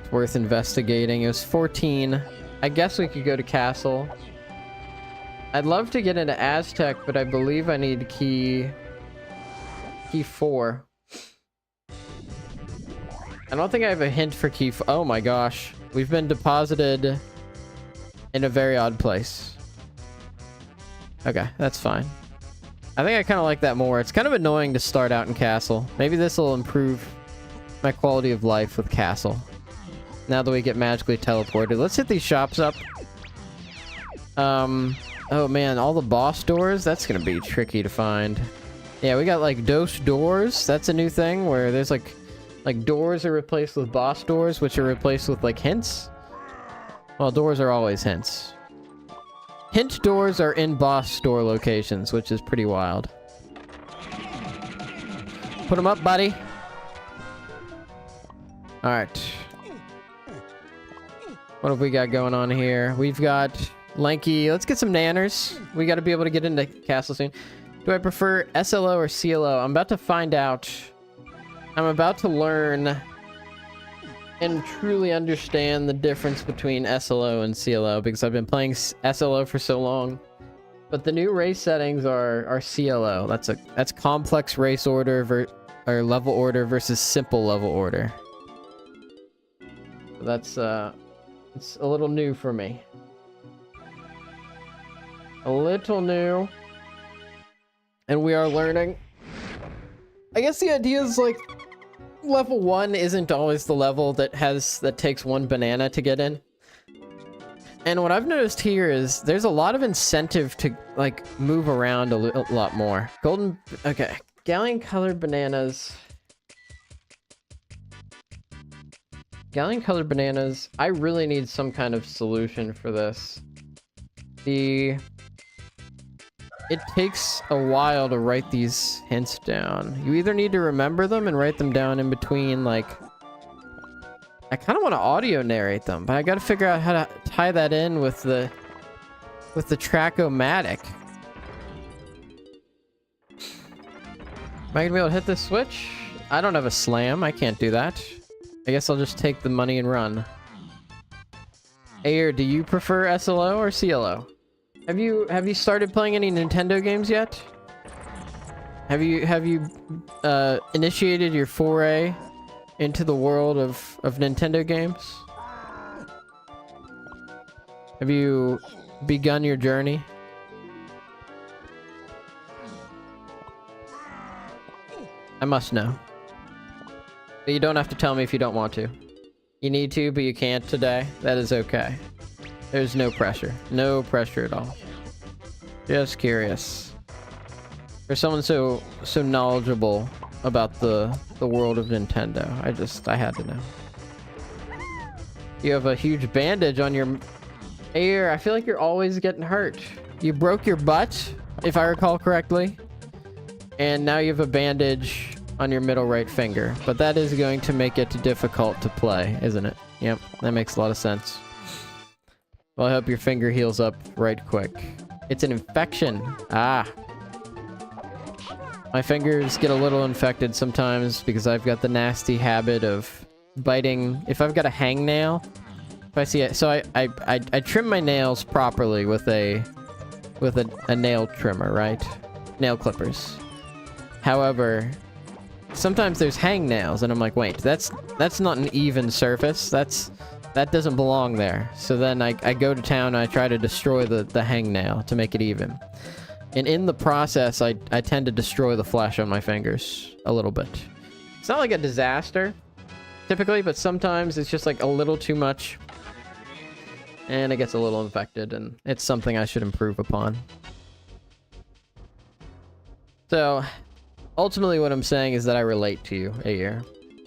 Speaker 1: It's worth investigating. It was 14. I guess we could go to Castle. I'd love to get into Aztec, but I believe I need key 4. I don't think I have a hint for key 4. Oh my gosh. We've been deposited in a very odd place. Okay, that's fine. I think I kind of like that more. It's kind of annoying to start out in Castle. Maybe this will improve my quality of life with Castle. Now that we get magically teleported. Let's hit these shops up. Oh man, all the boss doors? That's gonna be tricky to find. Yeah, we got like Dose doors. That's a new thing where there's like doors are replaced with boss doors, which are replaced with like hints. Well, doors are always hints. Hint doors are in boss store locations, which is pretty wild. Put them up, buddy. Alright. What have we got going on here? We've got Lanky. Let's get some nanners. We got to be able to get into Castle soon. Do I prefer SLO or CLO? I'm about to find out. I'm about to learn and truly understand the difference between SLO and CLO because I've been playing SLO for so long. But the new race settings are CLO. That's complex race order or level order versus simple level order. So that's it's a little new for me. A little new. And we are learning. I guess the idea is like level 1 isn't always the level that takes one banana to get in. And what I've noticed here is there's a lot of incentive to like move around a lot more. Okay, galleon colored bananas. Galleon colored bananas. I really need some kind of solution for this. It takes a while to write these hints down. You either need to remember them and write them down in between, like... I kind of want to audio narrate them, but I got to figure out how to tie that in with the Track-O-Matic. Am I going to be able to hit this switch? I don't have a slam. I can't do that. I guess I'll just take the money and run. Ayer, do you prefer SLO or CLO? Have you started playing any Nintendo games yet? Have you initiated your foray into the world of Nintendo games? Have you begun your journey? I must know. But you don't have to tell me if you don't want to. You need to, but you can't today. That is okay. There's no pressure. No pressure at all. Just curious. For someone so knowledgeable about the world of Nintendo. I had to know. You have a huge bandage on your ear. I feel like you're always getting hurt. You broke your butt, if I recall correctly. And now you have a bandage on your middle right finger. But that is going to make it difficult to play, isn't it? Yep, that makes a lot of sense. Well, I hope your finger heals up right quick. It's an infection. Ah. My fingers get a little infected sometimes because I've got the nasty habit of biting. If I've got a hangnail, if I see it, so I trim my nails properly with a nail trimmer, right? Nail clippers. However, sometimes there's hangnails, and I'm like, wait, that's not an even surface. That doesn't belong there. So then I go to town and I try to destroy the hangnail to make it even. And in the process, I tend to destroy the flesh on my fingers a little bit. It's not like a disaster, typically, but sometimes it's just like a little too much. And it gets a little infected, and it's something I should improve upon. So, ultimately what I'm saying is that I relate to you, Ayer.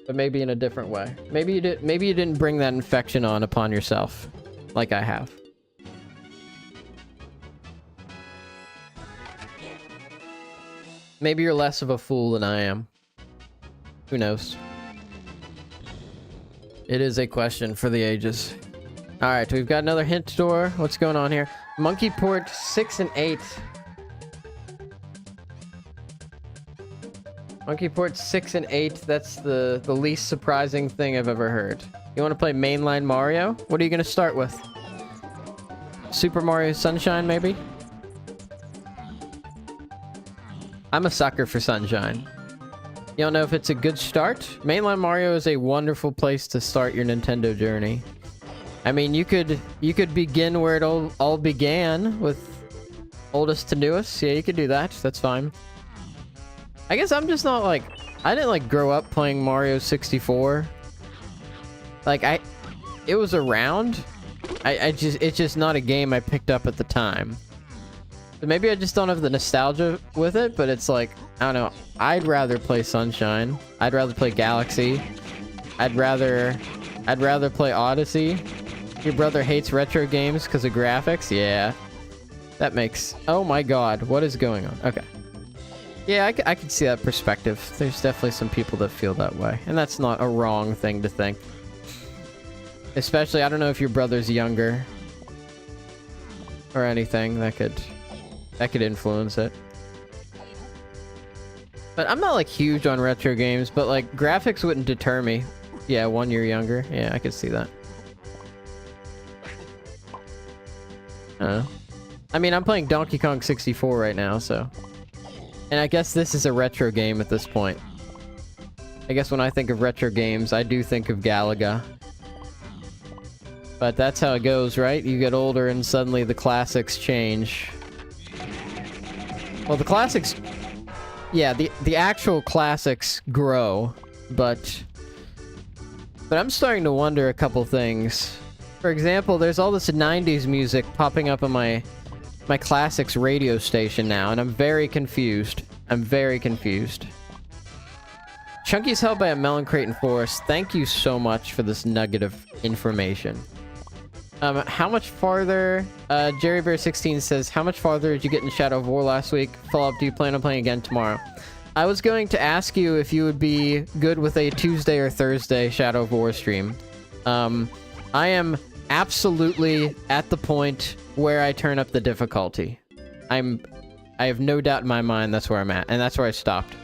Speaker 1: But maybe in a different way. Maybe you didn't bring that infection upon yourself, like I have. Maybe you're less of a fool than I am. Who knows? It is a question for the ages. Alright, we've got another hint door. What's going on here? Monkey port 6 and 8. Monkey port 6 and 8. That's the least surprising thing I've ever heard. You want to play mainline Mario? What are you going to start with? Super Mario Sunshine, maybe? I'm a sucker for Sunshine. You don't know if it's a good start? Mainline Mario is a wonderful place to start your Nintendo journey. I mean, you could begin where it all began, with oldest to newest. Yeah, you could do that. That's fine. I guess I'm just not like... I didn't like grow up playing Mario 64. Like, it was around. It's just not a game I picked up at the time. But maybe I just don't have the nostalgia with it, but it's like, I don't know. I'd rather play Sunshine. I'd rather play Galaxy. I'd rather play Odyssey. Your brother hates retro games because of graphics? Yeah. That makes... Oh my god, what is going on? Okay. Yeah, I can see that perspective. There's definitely some people that feel that way. And that's not a wrong thing to think. Especially, I don't know if your brother's younger. Or anything that could influence it. But I'm not like huge on retro games, but like graphics wouldn't deter me. Yeah, 1 year younger. Yeah, I could see that. I mean, I'm playing Donkey Kong 64 right now, so... And I guess this is a retro game at this point. I guess when I think of retro games, I do think of Galaga. But that's how it goes, right? You get older and suddenly the classics change. Well, the classics... Yeah, the actual classics grow, but I'm starting to wonder a couple things. For example, there's all this 90s music popping up on my classics radio station now, and I'm very confused. I'm very confused. Chunky's held by a melon crate in forest. Thank you so much for this nugget of information. How much farther... Jerry Bear 16 says, how much farther did you get in Shadow of War last week? Follow-up, do you plan on playing again tomorrow? I was going to ask you if you would be good with a Tuesday or Thursday Shadow of War stream. I am absolutely at the point where I turn up the difficulty. I have no doubt in my mind that's where I'm at, and that's where I stopped.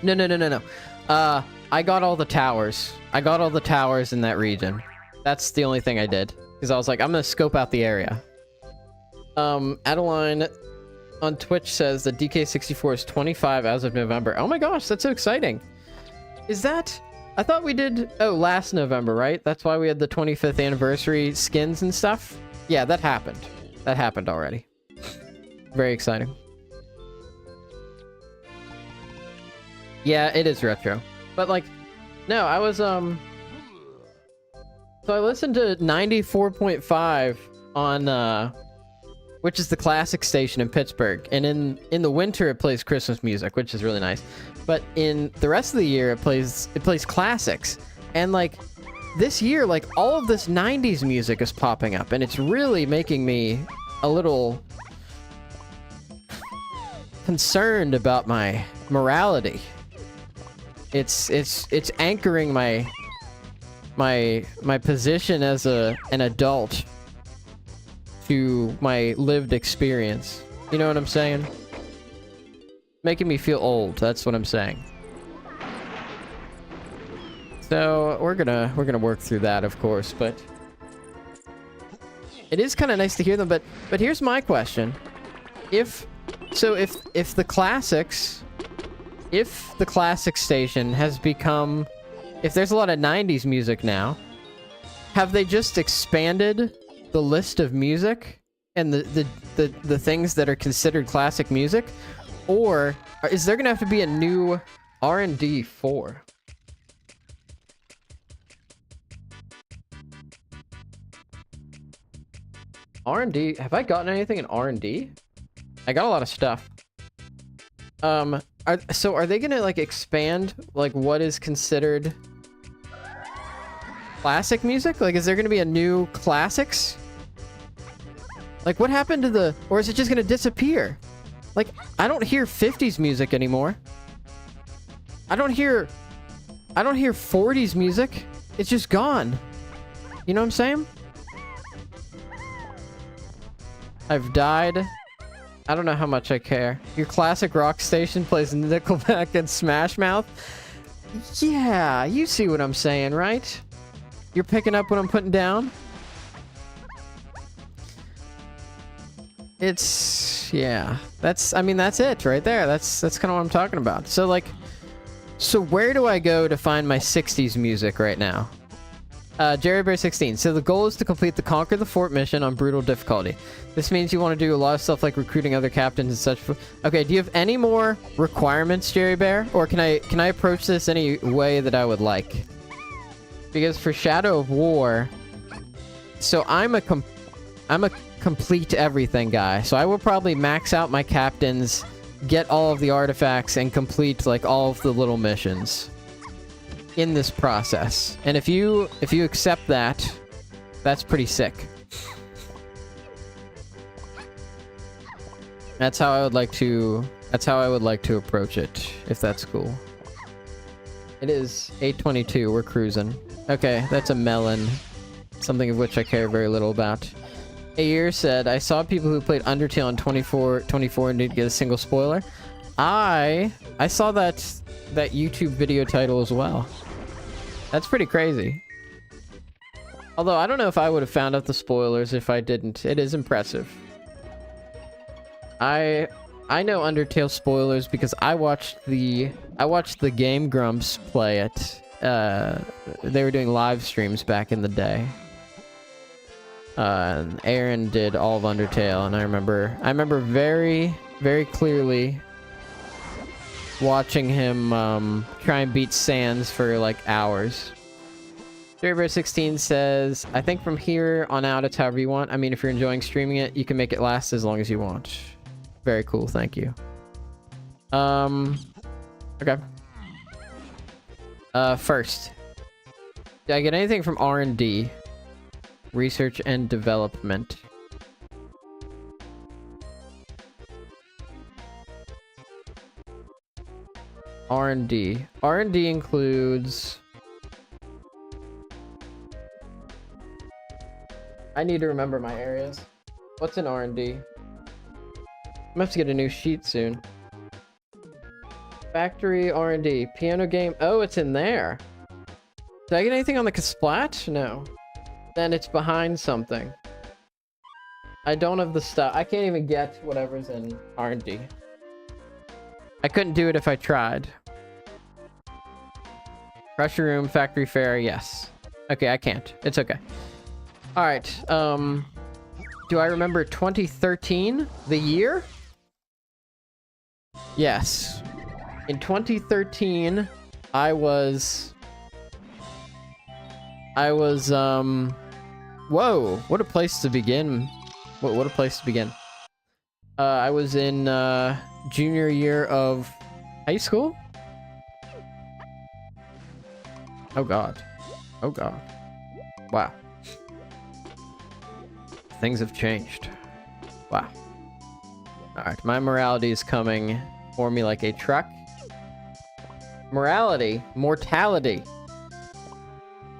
Speaker 1: No. I got all the towers. I got all the towers in that region. That's the only thing I did. Because I was like, I'm gonna scope out the area. Adeline on Twitch says that DK64 is 25 as of November. Oh my gosh, that's so exciting. Is that... I thought we did... Oh, last November, right? That's why we had the 25th anniversary skins and stuff? Yeah, that happened. That happened already. Very exciting. Yeah, it is retro. But, like... No, I was, So I listened to 94.5 which is the classic station in Pittsburgh. And in the winter, it plays Christmas music, which is really nice. But in the rest of the year, it plays classics. And like this year, like all of this 90s music is popping up, and it's really making me a little concerned about my morality. It's anchoring my position as an adult to my lived experience. You know what I'm saying? Making me feel old. That's what I'm saying. So we're gonna work through that, of course, but it is kind of nice to hear them. But here's my question: if the classic station has become, if there's a lot of 90s music now, have they just expanded the list of music and the things that are considered classic music, or is there gonna have to be a new R&D 4? R&D? Have I gotten anything in R&D? I got a lot of stuff. So are they gonna like expand like what is considered classic music? Like, is there gonna be a new classics? Like, what happened to the, or is it just gonna disappear? Like, I don't hear 50s music anymore. I don't hear 40s music. It's just gone. You know what I'm saying? I've died. I don't know how much I care. Your classic rock station plays Nickelback and Smash Mouth? Yeah, you see what I'm saying, right? You're picking up what I'm putting down? It's, yeah. That's, I mean, that's it right there. That's kind of what I'm talking about. So, like, so where do I go to find my 60s music right now? Jerry Bear 16. So the goal is to complete the Conquer the Fort mission on brutal difficulty. This means you want to do a lot of stuff like recruiting other captains and such. Okay, do you have any more requirements, Jerry Bear? Or can I approach this any way that I would like? Because for Shadow of War, so I'm a complete everything guy. So I will probably max out my captains, get all of the artifacts, and complete like all of the little missions in this process. And if you accept that, that's pretty sick. That's how I would like to approach it, if that's cool. It is 8:22, we're cruising. Okay, that's a melon. Something of which I care very little about. A year said, I saw people who played Undertale on 24 and didn't get a single spoiler. I saw that YouTube video title as well. That's pretty crazy. Although I don't know if I would have found out the spoilers if I didn't. It is impressive. I know Undertale spoilers because I watched the Game Grumps play it. They were doing live streams back in the day. And Aaron did all of Undertale, and I remember very, very clearly watching him try and beat Sans for like hours. Jerry 16 says, I think from here on out it's however you want. I mean, if you're enjoying streaming it, you can make it last as long as you want. Very cool, thank you. Okay. First, did I get anything from R&D? Research and development. R&D. R&D includes... I need to remember my areas. What's in R&D? I'm gonna have to get a new sheet soon. Factory R&D. Piano game. Oh, it's in there. Did I get anything on the Kasplat? No. Then it's behind something. I don't have the stuff. I can't even get whatever's in R&D. I couldn't do it if I tried. Pressure room, factory fair, yes. Okay, I can't. It's okay. Alright, do I remember 2013? The year? Yes. In 2013, I was, whoa, what a place to begin. What a place to begin. I was in junior year of high school. Oh god. Oh god. Wow. Things have changed. Wow. Alright, my morality is coming for me like a truck. Morality? Mortality.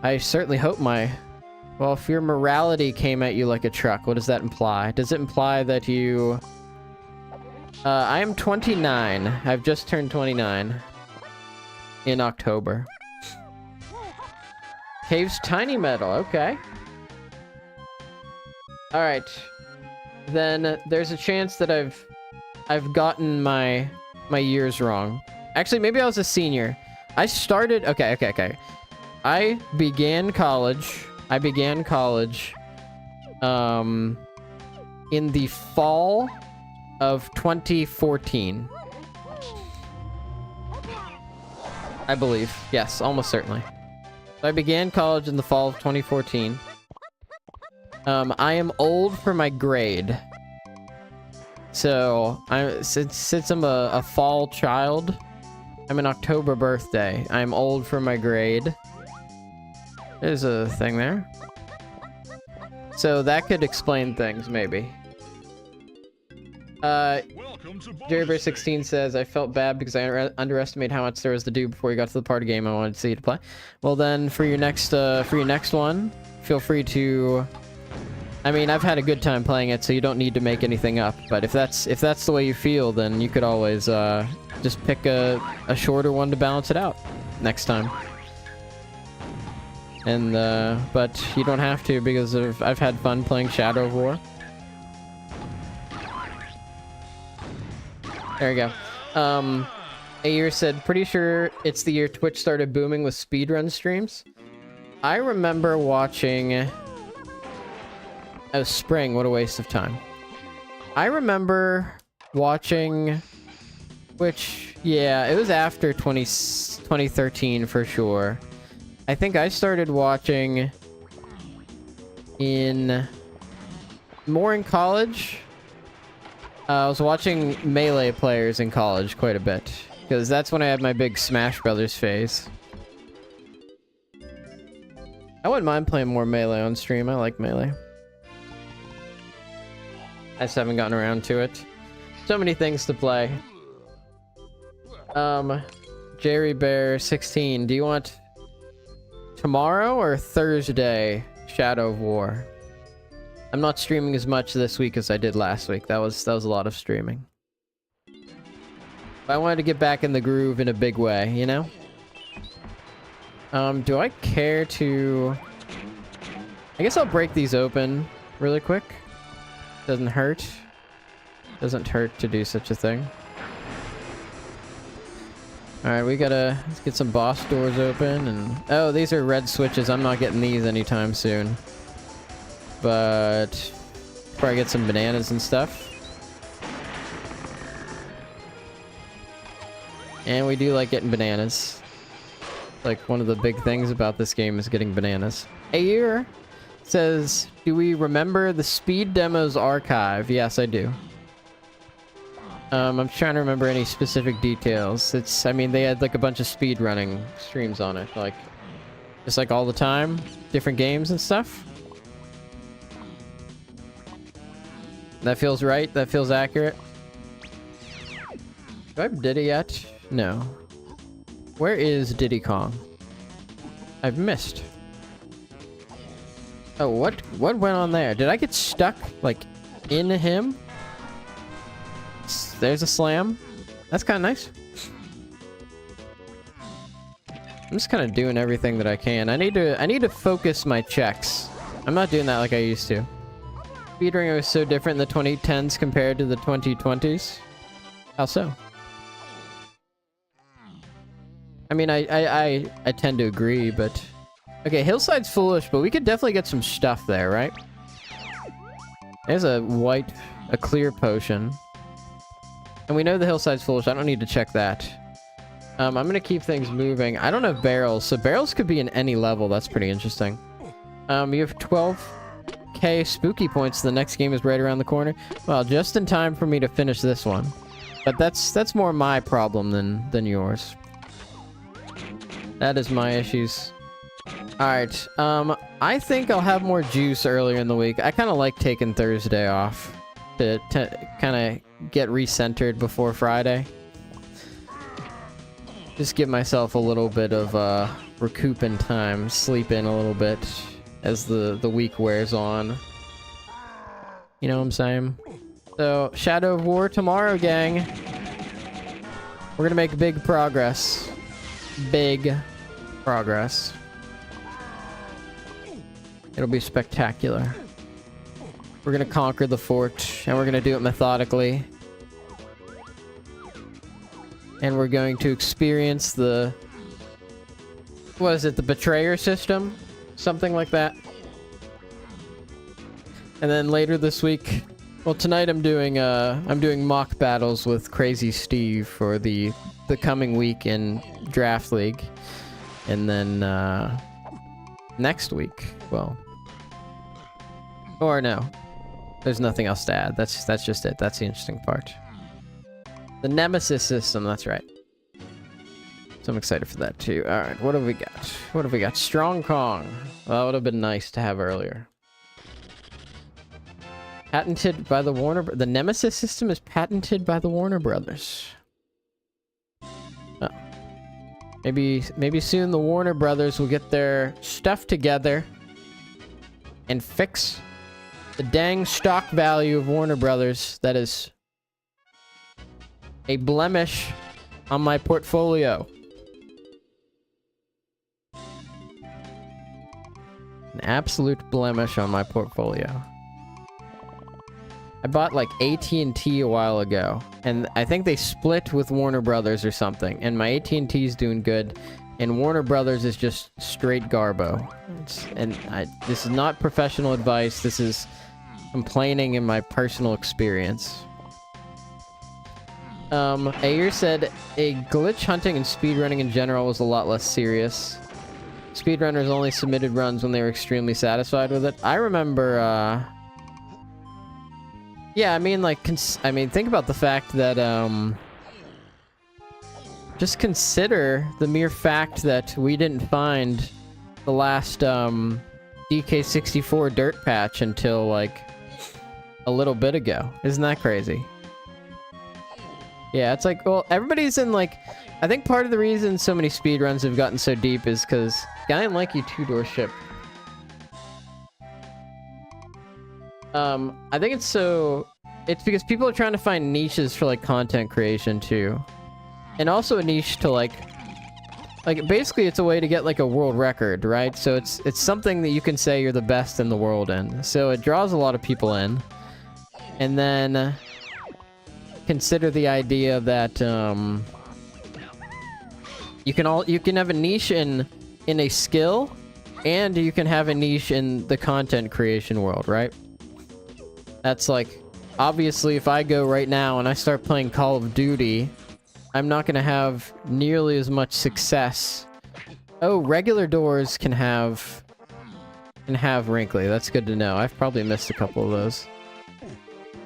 Speaker 1: I certainly hope my... Well, if your morality came at you like a truck, what does that imply? Does it imply that you... I am 29. I've just turned 29. In October. Cave's tiny metal, okay. Alright. Then there's a chance that I've gotten my years wrong. Actually, maybe I was a senior. I started... Okay. I began college in the fall of 2014. I believe. Yes, almost certainly. So I began college in the fall of 2014. I am old for my grade. So, since I'm a fall child, I'm an October birthday. I'm old for my grade. There's a thing there. So that could explain things, maybe. Jerrybear16 says, I felt bad because I underestimated how much there was to do before you got to the party game I wanted to see you to play. Well then, for your next one, feel free to... I mean, I've had a good time playing it, so you don't need to make anything up. But if that's the way you feel, then you could always just pick a shorter one to balance it out next time. And but you don't have to, because I've had fun playing Shadow of War. There we go. A year said, pretty sure it's the year Twitch started booming with speedrun streams. I remember watching... Oh, spring, what a waste of time. I remember watching... Which, yeah, it was after 2013 for sure. I think I started watching more in college. I was watching Melee players in college quite a bit, because that's when I had my big Smash Brothers phase. I wouldn't mind playing more Melee on stream. I like Melee. I just haven't gotten around to it. So many things to play. Jerrybear16, do you want tomorrow or Thursday Shadow of War? I'm not streaming as much this week as I did last week. That was a lot of streaming. But I wanted to get back in the groove in a big way, you know? Do I care to... I guess I'll break these open really quick. Doesn't hurt. Doesn't hurt to do such a thing. Alright, let's get some boss doors open, and... Oh, these are red switches. I'm not getting these anytime soon. But... probably get some bananas and stuff. And we do like getting bananas. Like, one of the big things about this game is getting bananas. A year says, do we remember the Speed Demos archive? Yes, I do. I'm trying to remember any specific details. I mean, they had like a bunch of speed running streams on it. Like, just like all the time. Different games and stuff. That feels right. That feels accurate. Do I have Diddy yet? No. Where is Diddy Kong? I've missed. Oh, what went on there? Did I get stuck, like, in him? There's a slam. That's kind of nice. I'm just kind of doing everything that I can. I need to focus my checks. I'm not doing that like I used to. Speedrunning was so different in the 2010s compared to the 2020s. How so? I mean, I tend to agree, but... Okay, Hillside's foolish, but we could definitely get some stuff there, right? There's a clear potion. And we know the Hillside's foolish. I don't need to check that. I'm gonna keep things moving. I don't have barrels, so barrels could be in any level. That's pretty interesting. You have 12 10k spooky points. The next game is right around the corner. Well, just in time for me to finish this one. But that's more my problem than yours. That is my issues. Alright, I think I'll have more juice earlier in the week. I kind of like taking Thursday off to kind of get recentered before Friday. Just give myself a little bit of recouping time, sleep in a little bit as the week wears on. You know what I'm saying? So, Shadow of War tomorrow, gang. We're gonna make big progress. Big progress. It'll be spectacular. We're gonna conquer the fort, and we're gonna do it methodically. And we're going to experience the... what is it? The betrayer system? Something like that. And then later this week... well, tonight I'm doing mock battles with Crazy Steve for the coming week in Draft League. And then, next week, well... or no. There's nothing else to add. That's just it. That's the interesting part. The Nemesis system, that's right. So I'm excited for that too. Alright, what have we got? What have we got? Strong Kong. Well, that would have been nice to have earlier. Patented by the Warner... the Nemesis system is patented by the Warner Brothers. Oh. Maybe soon the Warner Brothers will get their stuff together and fix the dang stock value of Warner Brothers that is a blemish on my portfolio. An absolute blemish on my portfolio. I bought like AT&T a while ago, and I think they split with Warner Brothers or something, and my AT&T is doing good, and Warner Brothers is just straight garbo. This is not professional advice, this is complaining in my personal experience. Ayer said, a glitch hunting and speedrunning in general was a lot less serious. Speedrunners only submitted runs when they were extremely satisfied with it. I remember, yeah, I mean, like, think about the fact that, just consider the mere fact that we didn't find the last, DK64 dirt patch until, like, a little bit ago. Isn't that crazy? Yeah, it's like, well, everybody's in, like... I think part of the reason so many speedruns have gotten so deep is because Guy and Likey two-door ship. I think it's so... it's because people are trying to find niches for, like, content creation, too. And also a niche to, like, basically it's a way to get, like, a world record, right? So it's something that you can say you're the best in the world in. So it draws a lot of people in. And then... consider the idea that, you can have a niche in a skill, and you can have a niche in the content creation world, right? That's like, obviously, if I go right now and I start playing Call of Duty, I'm not gonna have nearly as much success. Oh, regular doors can have wrinkly. That's good to know. I've probably missed a couple of those.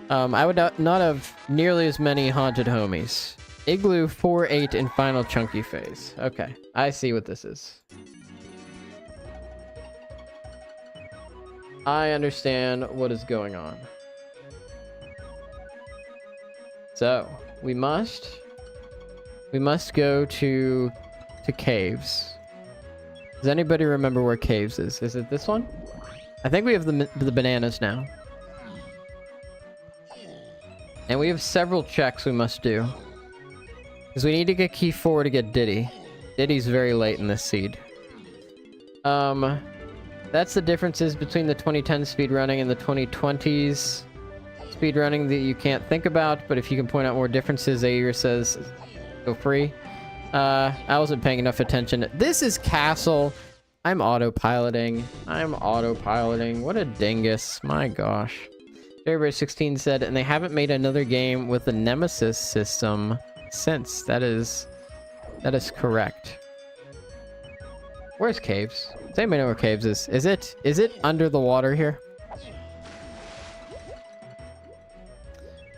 Speaker 1: I would not have nearly as many haunted homies. Igloo 4-8 in final chunky phase. Okay, I see what this is. I understand what is going on. So, we must go to caves. Does anybody remember where caves is? Is it this one? I think we have the bananas now. And we have several checks we must do. Because we need to get key 4 to get Diddy. Diddy's very late in this seed. That's the differences between the 2010 speedrunning and the 2020s speedrunning that you can't think about, but if you can point out more differences, Ayer says, go free. I wasn't paying enough attention. This is Castle. I'm autopiloting. What a dingus. My gosh. Jerrybear16 said, and they haven't made another game with the Nemesis system since. That is correct. Where's caves? Does anybody know where caves is? Is it under the water here?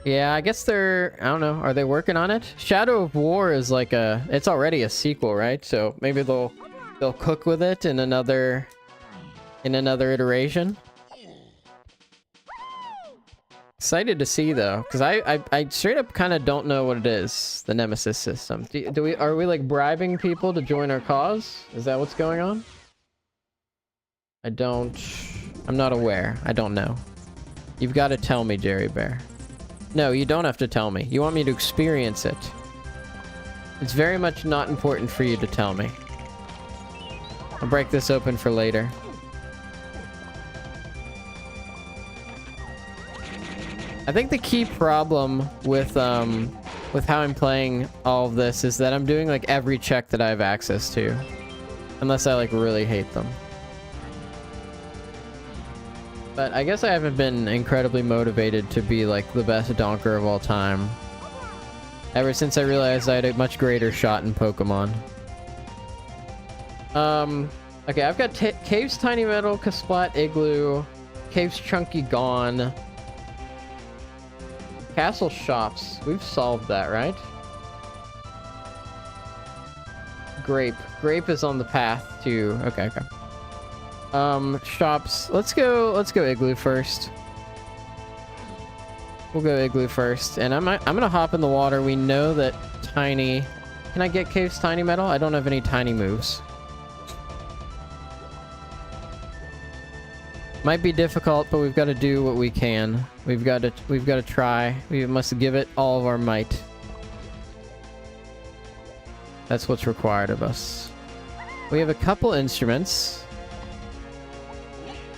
Speaker 1: Yeah, I guess they're... I don't know. Are they working on it? Shadow of War is like a... It's already a sequel, right? So maybe they'll cook with it in another iteration. Excited to see though, because I straight up kind of don't know what it is. The Nemesis system. Are we like bribing people to join our cause? Is that what's going on? I'm not aware. I don't know. You've got to tell me, Jerry Bear. No, you don't have to tell me. You want me to experience it. It's very much not important for you to tell me. I'll break this open for later. I think the key problem with how I'm playing all of this is that I'm doing like every check that I have access to. Unless I like really hate them. But I guess I haven't been incredibly motivated to be like the best donker of all time. Ever since I realized I had a much greater shot in Pokemon. Okay, I've got Cave's Tiny Metal, Kasplat Igloo, Cave's Chunky gone. Castle Shops. We've solved that, right? Grape. Grape is on the path to... Okay. Shops. Let's go Igloo first. We'll go Igloo first. And I'm gonna hop in the water. We know that Tiny... Can I get Cave's Tiny Metal? I don't have any Tiny moves. Might be difficult, but we've got to do what we can. We've got to try. We must give it all of our might. That's what's required of us. We have a couple instruments.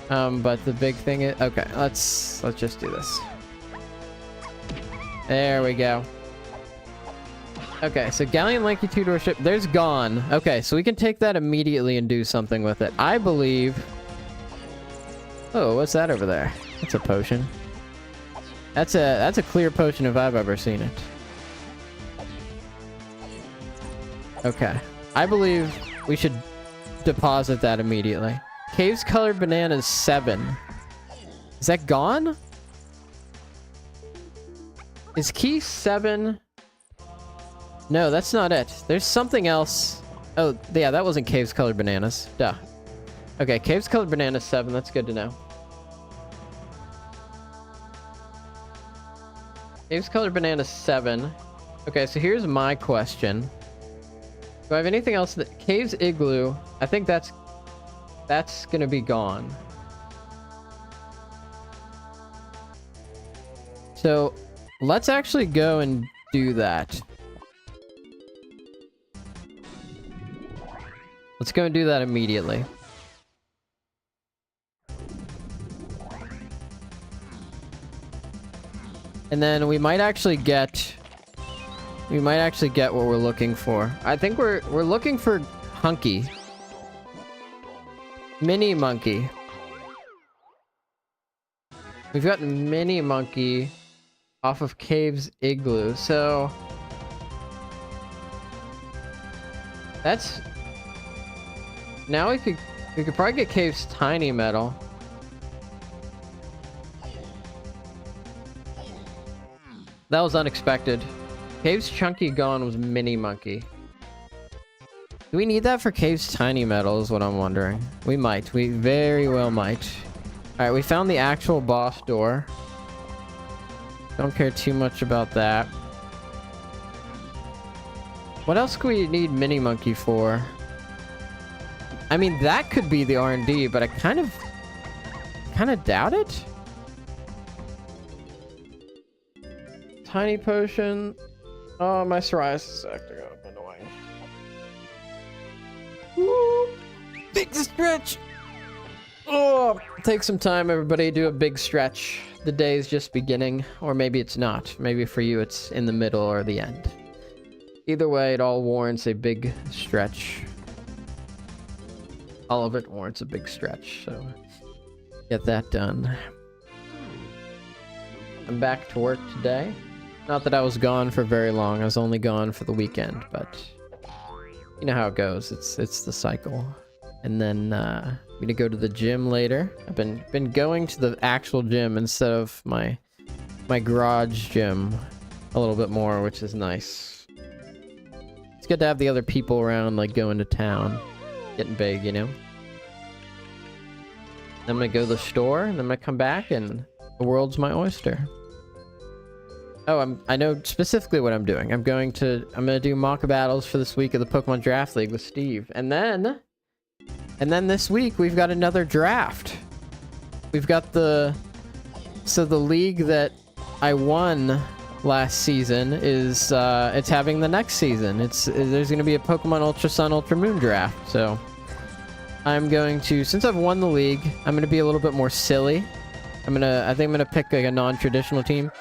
Speaker 1: But the big thing is... Okay, let's just do this. There we go. Okay, so Galleon Lanky Two-Door Ship, there's gone. Okay, so we can take that immediately and do something with it. I believe... Oh, what's that over there? That's a potion. That's a clear potion if I've ever seen it. Okay. I believe we should deposit that immediately. Cave's Colored Bananas 7. Is that gone? Is key 7? No, that's not it. There's something else. Oh, yeah, that wasn't Cave's Colored Bananas. Duh. Okay, Cave's Colored Bananas 7. That's good to know. Cave's Colored Bananas 7. Okay, so here's my question. Do I have anything else that... Cave's Igloo. I think that's gonna be gone. So, let's actually go and do that. Let's go and do that immediately. And then we might actually get what we're looking for. I think we're looking for Hunky. Mini Monkey. We've got Mini Monkey off of Cave's Igloo. So that's... Now we could probably get Cave's Tiny Metal. That was unexpected. Cave's Chunky gone was Mini Monkey. Do we need that for Cave's Tiny Metal is what I'm wondering. We might. We very well might. Alright, we found the actual boss door. Don't care too much about that. What else could we need Mini Monkey for? I mean, that could be the R&D, but I kind of doubt it. Tiny potion. Oh, my psoriasis is acting up. Annoying. Woo! Big stretch. Oh, take some time, everybody. Do a big stretch. The day is just beginning, or maybe it's not. Maybe for you, it's in the middle or the end. Either way, it all warrants a big stretch. All of it warrants a big stretch, so get that done. I'm back to work today. Not that I was gone for very long. I was only gone for the weekend, but you know how it goes. It's the cycle. And then I'm gonna go to the gym later. I've been going to the actual gym instead of my my garage gym a little bit more, which is nice. It's good to have the other people around, like going to town, getting big, you know? I'm gonna go to the store, and then I'm gonna come back, and the world's my oyster. Oh, I know specifically what I'm doing. I'm gonna do mock battles for this week of the Pokemon Draft League with Steve. And then this week, we've got another draft. We've got the league that I won last season is, it's having the next season. There's gonna be a Pokemon Ultra Sun, Ultra Moon draft, so... I'm going to, since I've won the league, I'm going to be a little bit more silly. I think I'm going to pick like a non-traditional team.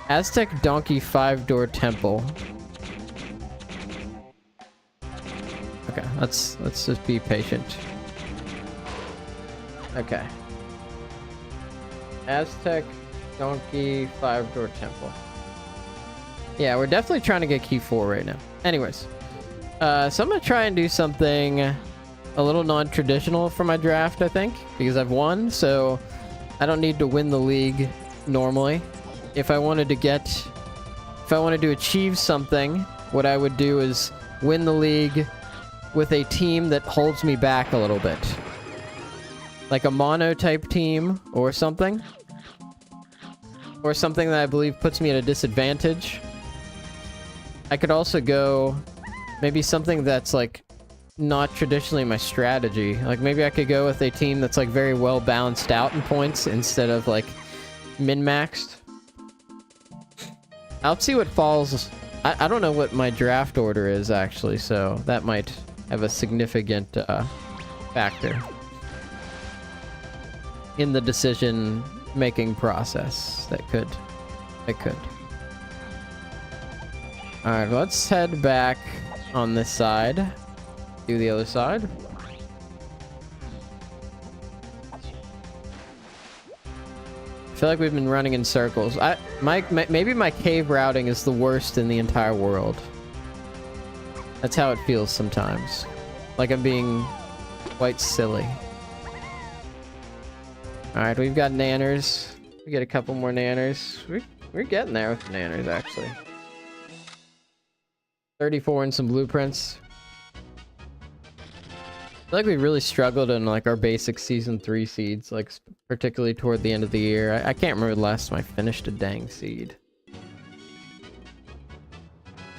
Speaker 1: Aztec Donkey 5-Door Temple. Okay, let's just be patient. Okay. Aztec Donkey 5-Door Temple. Yeah, we're definitely trying to get Key 4 right now. Anyways. So I'm going to try and do something a little non-traditional for my draft, I think, because I've won, so I don't need to win the league normally. If I wanted to achieve something, what I would do is win the league with a team that holds me back a little bit. Like a mono type team or something. Or something that I believe puts me at a disadvantage. I could also go maybe something that's like not traditionally my strategy. Like maybe I could go with a team that's like very well balanced out in points instead of like min-maxed. I'll see what falls. I don't know what my draft order is actually, so that might have a significant factor in the decision making process. That could. Alright, let's head back on this side. Do the other side. I feel like we've been running in circles. Maybe my cave routing is the worst in the entire world. That's how it feels sometimes. Like I'm being quite silly. Alright, we've got nanners. We get a couple more nanners. We're getting there with the nanners, actually. 34 and some blueprints. I feel like we really struggled in like our basic season 3 seeds, like particularly toward the end of the year. I can't remember the last time I finished a dang seed.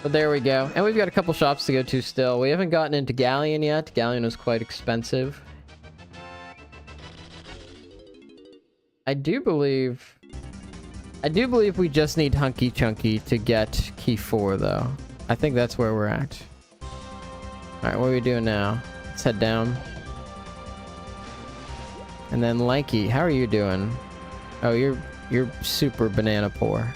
Speaker 1: But there we go. And we've got a couple shops to go to still. We haven't gotten into Galleon yet. Galleon was quite expensive. I do believe we just need Hunky Chunky to get Key 4 though. I think that's where we're at. Alright, what are we doing now? Let's head down. And then Lanky, how are you doing? Oh, you're super banana poor.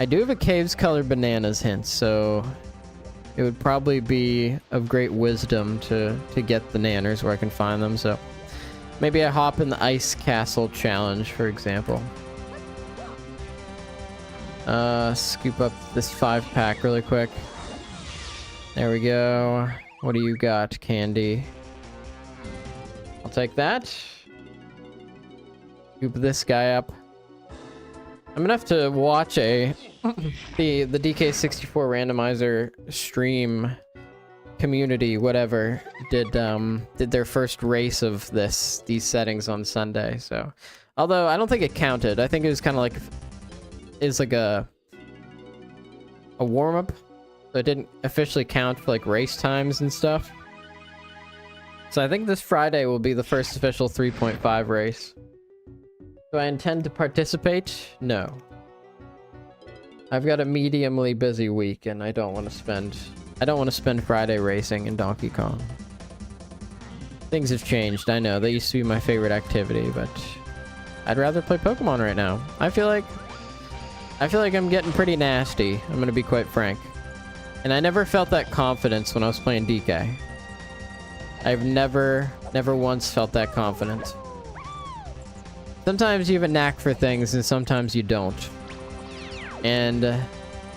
Speaker 1: I do have a Caves Colored Bananas hint, so it would probably be of great wisdom to get the nanners where I can find them, so maybe I hop in the Ice Castle challenge, for example. Scoop up this 5-pack really quick. There we go. What do you got, Candy? I'll take that. Scoop this guy up. I'm gonna have to watch the DK64 Randomizer stream community, whatever, did their first race of these settings on Sunday. So, although I don't think it counted. I think it was kind of like a warm-up. So it didn't officially count for like race times and stuff. So I think this Friday will be the first official 3.5 race. Do I intend to participate? No. I've got a mediumly busy week and I don't want to spend Friday racing in Donkey Kong. Things have changed, I know. They used to be my favorite activity, but I'd rather play Pokemon right now. I feel like I'm getting pretty nasty. I'm gonna be quite frank. And I never felt that confidence when I was playing DK. I've never once felt that confident. Sometimes you have a knack for things and sometimes you don't. And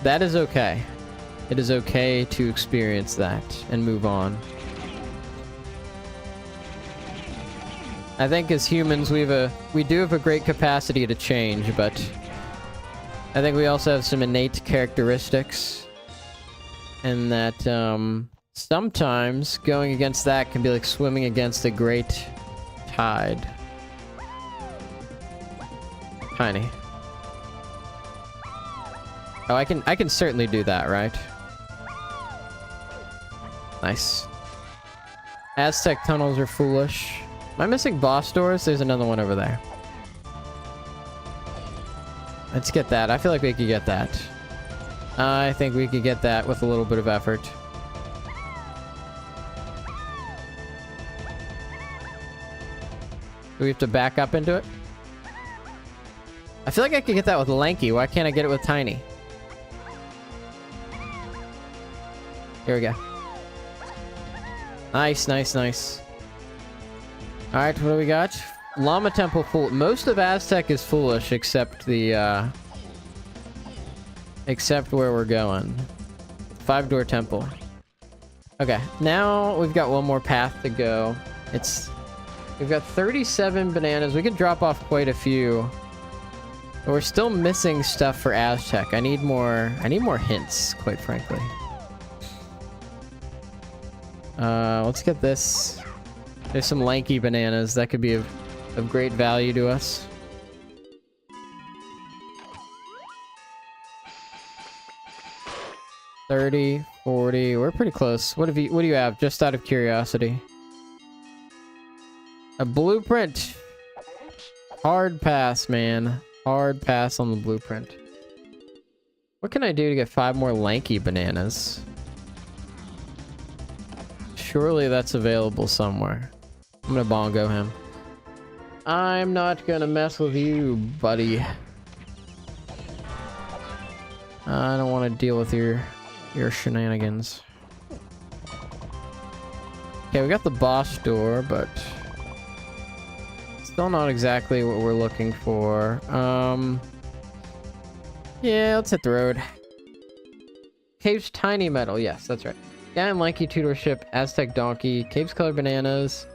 Speaker 1: that is okay. It is okay to experience that and move on. I think as humans, we do have a great capacity to change, but I think we also have some innate characteristics, and that sometimes going against that can be like swimming against a great tide. Tiny. Oh, I can certainly do that, right? Nice. Aztec tunnels are foolish. Am I missing boss doors? There's another one over there. Let's get that. I feel like we could get that. I think we could get that with a little bit of effort. Do we have to back up into it? I feel like I could get that with Lanky. Why can't I get it with Tiny? Here we go. Nice, nice, nice. Alright, what do we got? Llama Temple Fool. Most of Aztec is foolish except the, except where we're going. 5-door temple. Okay, now we've got one more path to go. We've got 37 bananas. We could drop off quite a few. But we're still missing stuff for Aztec. I need more hints, quite frankly. Let's get this. There's some lanky bananas that could be of great value to us. $30, $40. We're pretty close. What do you have? Just out of curiosity. A blueprint. Hard pass, man. Hard pass on the blueprint. What can I do to get 5 more lanky bananas? Surely that's available somewhere. I'm gonna bongo him. I'm not gonna mess with you, buddy. I don't want to deal with your shenanigans. Okay, we got the boss door, but still not exactly what we're looking for. Yeah, let's hit the road. Cave's Tiny Metal. Yes, that's right. Guy and Lanky Tudor Ship, Aztec Donkey, Cave's Color Bananas,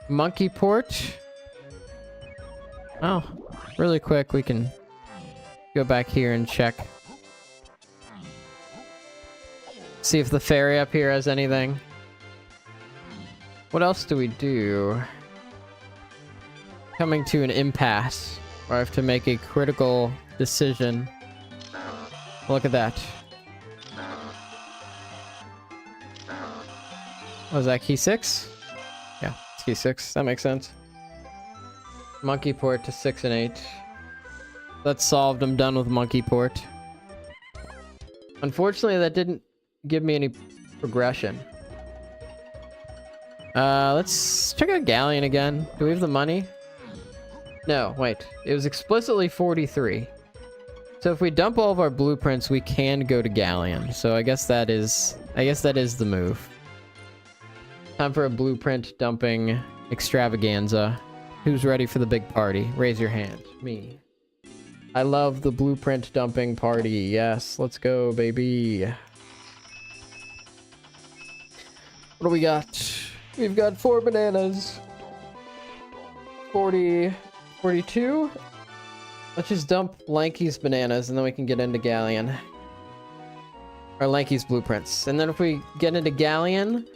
Speaker 1: Monkey Port. Oh, really quick, we can go back here and check. See if the ferry up here has anything. What else do we do? Coming to an impasse, where I have to make a critical decision. Look at that. What was that, key 6? Yeah, it's key 6. That makes sense. Monkey Port to 6 and 8. That's solved. I'm done with Monkey Port. Unfortunately, that didn't give me any progression. Let's check out Galleon again. Do we have the money? No, wait. It was explicitly 43. So if we dump all of our blueprints, we can go to Galleon. So I guess that is the move. Time for a blueprint dumping extravaganza. Who's ready for the big party? Raise your hand. Me. I love the blueprint dumping party. Yes, let's go, baby. What do we got? We've got 4 bananas. 40, 42. Let's just dump Lanky's bananas and then we can get into Galleon. Or Lanky's blueprints. And then if we get into Galleon,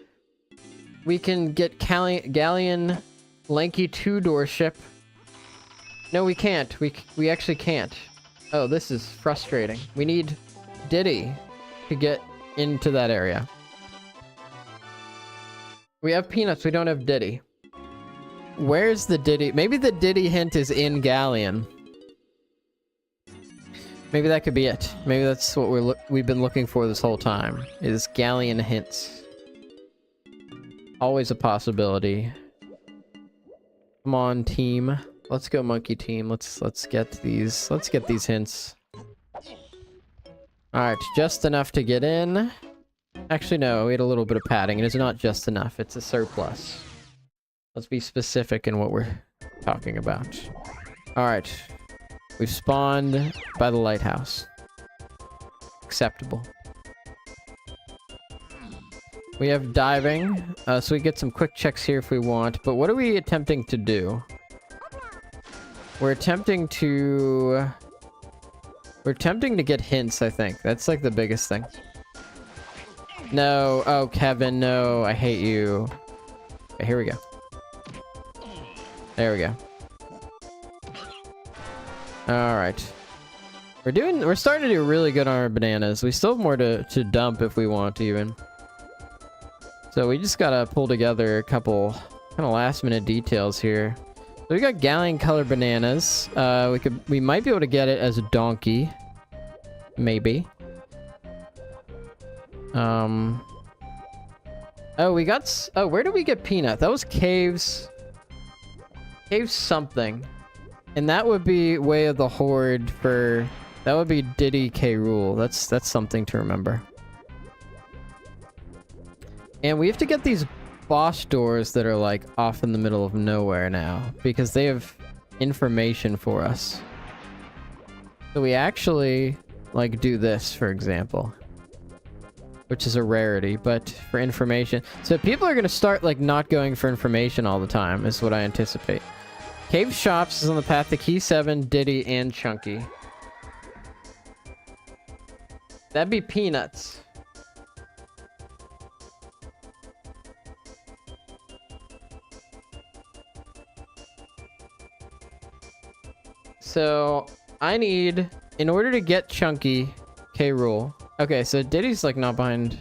Speaker 1: we can get Galleon Lanky 2-door ship. No, we can't. We actually can't. Oh, this is frustrating. We need Diddy to get into that area. We have Peanuts, we don't have Diddy. Where's the Diddy? Maybe the Diddy hint is in Galleon. Maybe that could be it. Maybe that's what we've been looking for this whole time, is Galleon hints. Always a possibility. Come on, team. Let's go, monkey team. Let's get these hints. All right, just enough to get in. Actually, no, we had a little bit of padding. It is not just enough. It's a surplus. Let's be specific in what we're talking about. All right. We've spawned by the lighthouse. Acceptable. We have diving, so we get some quick checks here if we want. But what are we attempting to do? We're attempting to get hints, I think. That's like the biggest thing. No. Oh, Kevin, no. I hate you. Okay, here we go. There we go. Alright. We're starting to do really good on our bananas. We still have more to dump if we want even. So we just gotta pull together a couple kind of last minute details here. So we got galleon color bananas. We might be able to get it as a donkey. Maybe. Oh, we got... Oh, where did we get peanut? That was caves... Caves something. And that would be Way of the Horde for... That would be Diddy K. Rool. That's something to remember. And we have to get these boss doors that are like off in the middle of nowhere now. Because they have information for us. So we actually like do this, for example. Which is a rarity, but for information. So people are going to start like not going for information all the time, is what I anticipate. Cave Shops is on the path to Key 7, Diddy, and Chunky. That'd be peanuts. So, I need, in order to get Chunky, K. Rool. Okay, so Diddy's like not behind.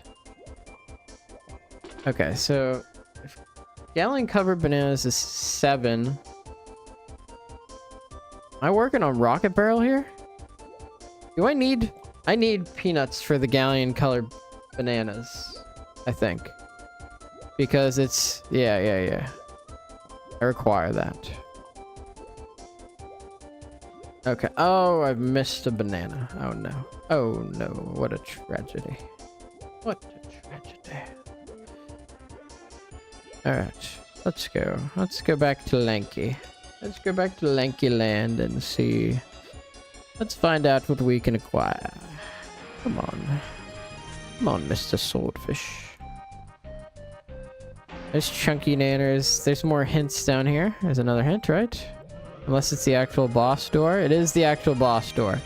Speaker 1: Okay, so if gallon covered bananas is 7. Am I working on Rocket Barrel here? Do I need peanuts for the galleon colored bananas, I think. Because it's yeah. I require that. Okay. Oh, I've missed a banana. Oh no. Oh no, what a tragedy. What a tragedy. Alright, let's go. Let's go back to Lanky. Let's go back to Lanky Land and see. Let's find out what we can acquire. Come on. Come on, Mr. Swordfish. There's Chunky Nanners. There's more hints down here. There's another hint, right? Unless it's the actual boss door. It is the actual boss door.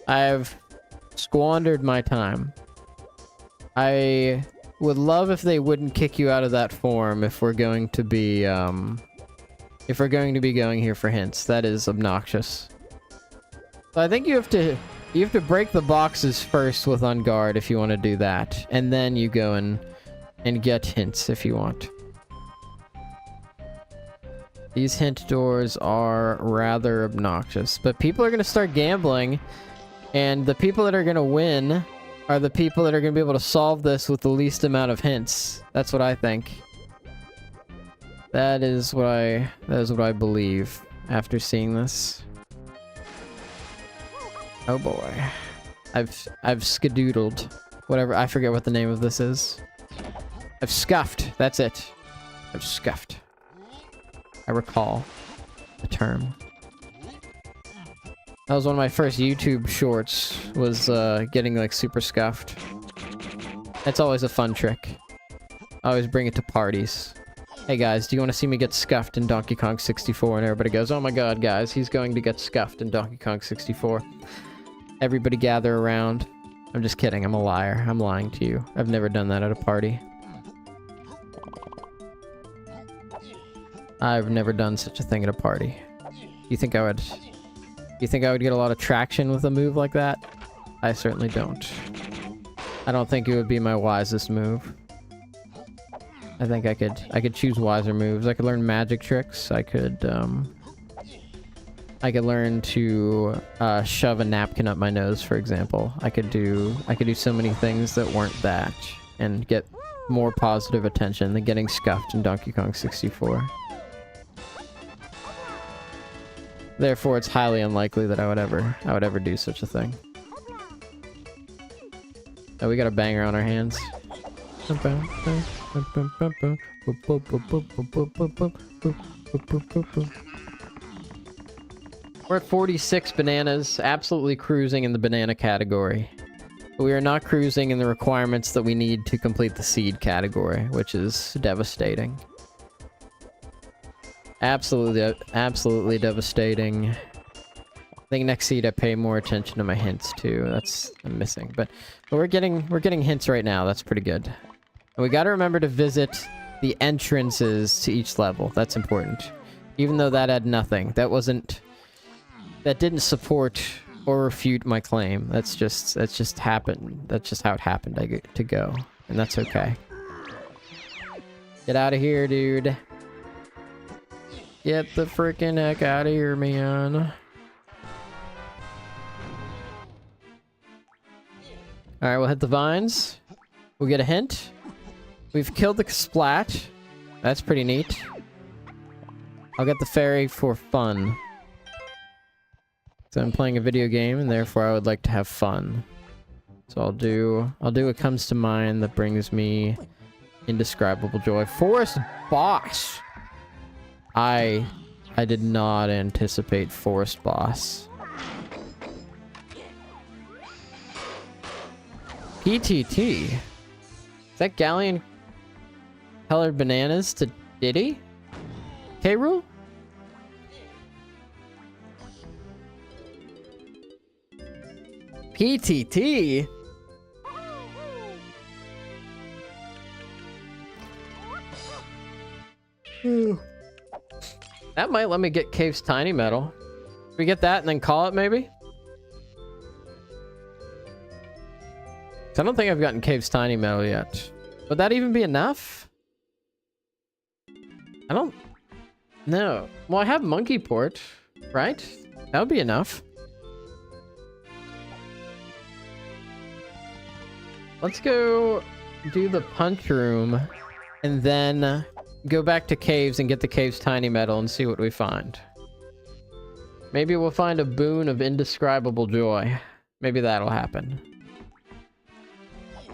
Speaker 1: I've squandered my time. I would love if they wouldn't kick you out of that form if we're going to be going here for hints. That is obnoxious. So I think you have to break the boxes first with On Guard if you want to do that, and then you go and get hints if you want. These hint doors are rather obnoxious, but people are going to start gambling, and the people that are going to win are the people that are going to be able to solve this with the least amount of hints. That's what I think. That is what I believe after seeing this. Oh boy. I've skadoodled. Whatever, I forget what the name of this is. I've scuffed. That's it. I've scuffed. I recall the term. That was one of my first YouTube shorts, was getting like super scuffed. That's always a fun trick. I always bring it to parties. Hey guys, do you want to see me get scuffed in Donkey Kong 64? And everybody goes, oh my god guys, he's going to get scuffed in Donkey Kong 64. Everybody gather around. I'm just kidding, I'm a liar. I'm lying to you. I've never done that at a party. I've never done such a thing at a party. You think I would get a lot of traction with a move like that? I certainly don't. I don't think it would be my wisest move. I think I could choose wiser moves. I could learn magic tricks. I could learn to shove a napkin up my nose, for example. I could do so many things that weren't that and get more positive attention than getting scuffed in Donkey Kong 64. Therefore, it's highly unlikely that I would ever do such a thing. Oh, we got a banger on our hands. We're at 46 bananas, absolutely cruising in the banana category. But we are not cruising in the requirements that we need to complete the seed category, which is devastating. Absolutely devastating. I think next seed I pay more attention to my hints too. I'm missing, but we're getting hints right now. That's pretty good. And we got to remember to visit the entrances to each level. That's important. Even though that had nothing. That didn't support or refute my claim. That's just happened. That's just how it happened. I get to go, and that's okay. Get out of here, dude. Get the freaking heck out of here, man. Alright, we'll hit the vines. We'll get a hint. We've killed the splat. That's pretty neat. I'll get the fairy for fun. So I'm playing a video game, and therefore I would like to have fun. So I'll do what comes to mind that brings me indescribable joy. Forest boss! I did not anticipate forest boss. PTT. Is that galleon colored bananas to Diddy? K-Rule? PTT? That might let me get Cave's Tiny Metal. We get that and then call it, maybe? I don't think I've gotten Cave's Tiny Metal yet. Would that even be enough? I don't know. Well, I have Monkey Port, right? That would be enough. Let's go do the punch room and then go back to caves and get the Cave's Tiny Metal and see what we find. Maybe we'll find a boon of indescribable joy. Maybe that'll happen.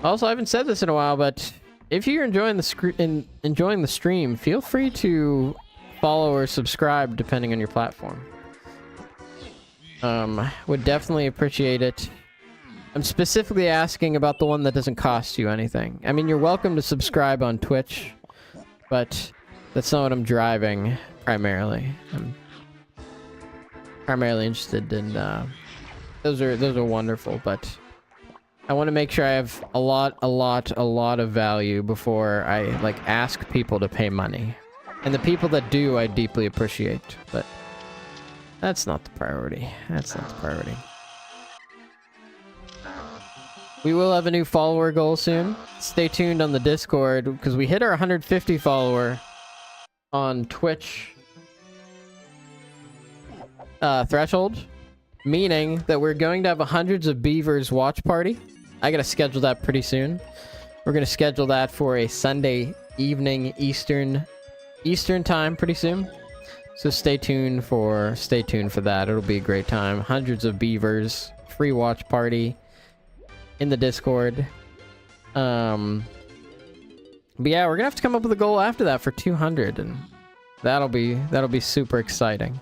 Speaker 1: Also, I haven't said this in a while, but if you're enjoying the stream, feel free to follow or subscribe depending on your platform. Would definitely appreciate it. I'm specifically asking about the one that doesn't cost you anything. I mean, you're welcome to subscribe on Twitch, but that's not what I'm driving primarily. I'm primarily interested in those are wonderful, but I want to make sure I have a lot of value before I like ask people to pay money. And the people that do, I deeply appreciate, but that's not the priority. That's not the priority. We will have a new follower goal soon. Stay tuned on the Discord, because we hit our 150 follower on Twitch threshold, meaning that we're going to have a Hundreds of Beavers watch party. I gotta schedule that pretty soon. We're gonna schedule that for a Sunday evening Eastern time pretty soon. So stay tuned for that. It'll be a great time. Hundreds of Beavers, free watch party in the Discord. But yeah, we're gonna have to come up with a goal after that for 200, and that'll be super exciting.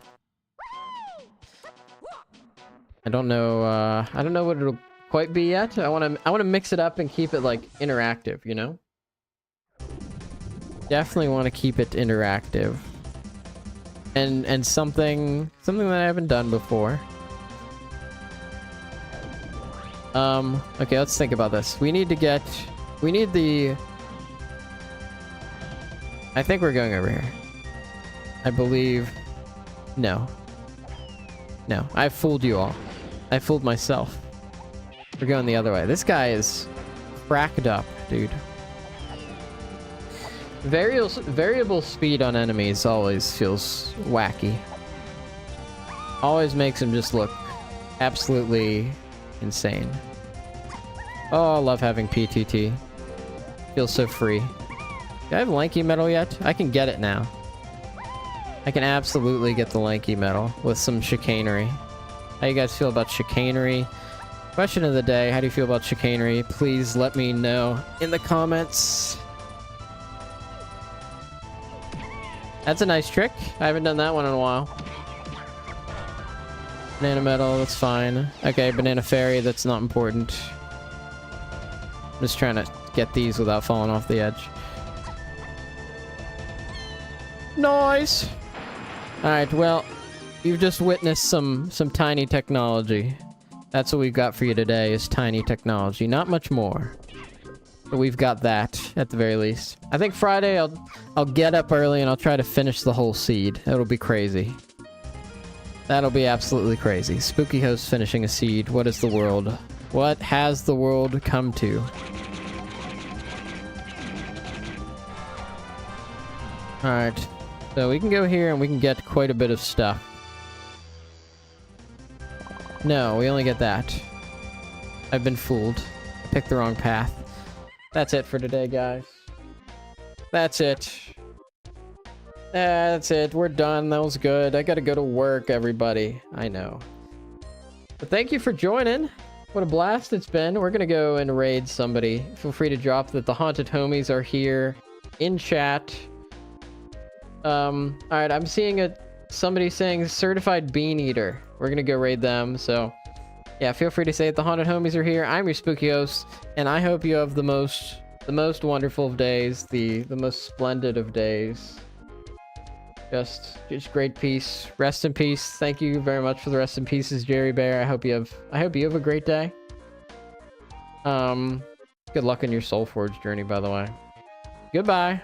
Speaker 1: I don't know what it'll quite be yet. I wanna mix it up and keep it like interactive, you know? Definitely want to keep it interactive. And something that I haven't done before. Okay, let's think about this. We need the... I think we're going over here. I believe... No. No, I fooled you all. I fooled myself. We're going the other way. This guy is cracked up, dude. Variable speed on enemies always feels wacky. Always makes him just look absolutely insane. Oh, I love having PTT. Feels so free. Do I have Lanky Metal yet? I can get it now. I can absolutely get the Lanky Metal with some chicanery. How you guys feel about chicanery? Question of the day, how do you feel about chicanery? Please let me know in the comments. That's a nice trick. I haven't done that one in a while. Banana Metal, that's fine. Okay, Banana Fairy, that's not important. I'm just trying to get these without falling off the edge. Nice! Alright, well, you've just witnessed some tiny technology. That's what we've got for you today, is tiny technology. Not much more. But we've got that, at the very least. I think Friday I'll get up early and I'll try to finish the whole seed. It'll be crazy. That'll be absolutely crazy. Spooky Host finishing a seed. What is the world? What has the world come to? Alright. So we can go here and we can get quite a bit of stuff. No, we only get that. I've been fooled. Picked the wrong path. That's it for today, guys. That's it. That's it. We're done. That was good. I gotta go to work, everybody. I know. But thank you for joining. What a blast it's been. We're gonna go and raid somebody. Feel free to drop that the haunted homies are here in chat. Alright, I'm seeing somebody saying certified bean eater. We're gonna go raid them, so yeah, feel free to say that the haunted homies are here. I'm your spooky host, and I hope you have the most wonderful of days, the most splendid of days. Just great peace. Rest in peace. Thank you very much for the rest in pieces, Jerry Bear. I hope you have a great day. Good luck on your Soul Forge journey, by the way. Goodbye.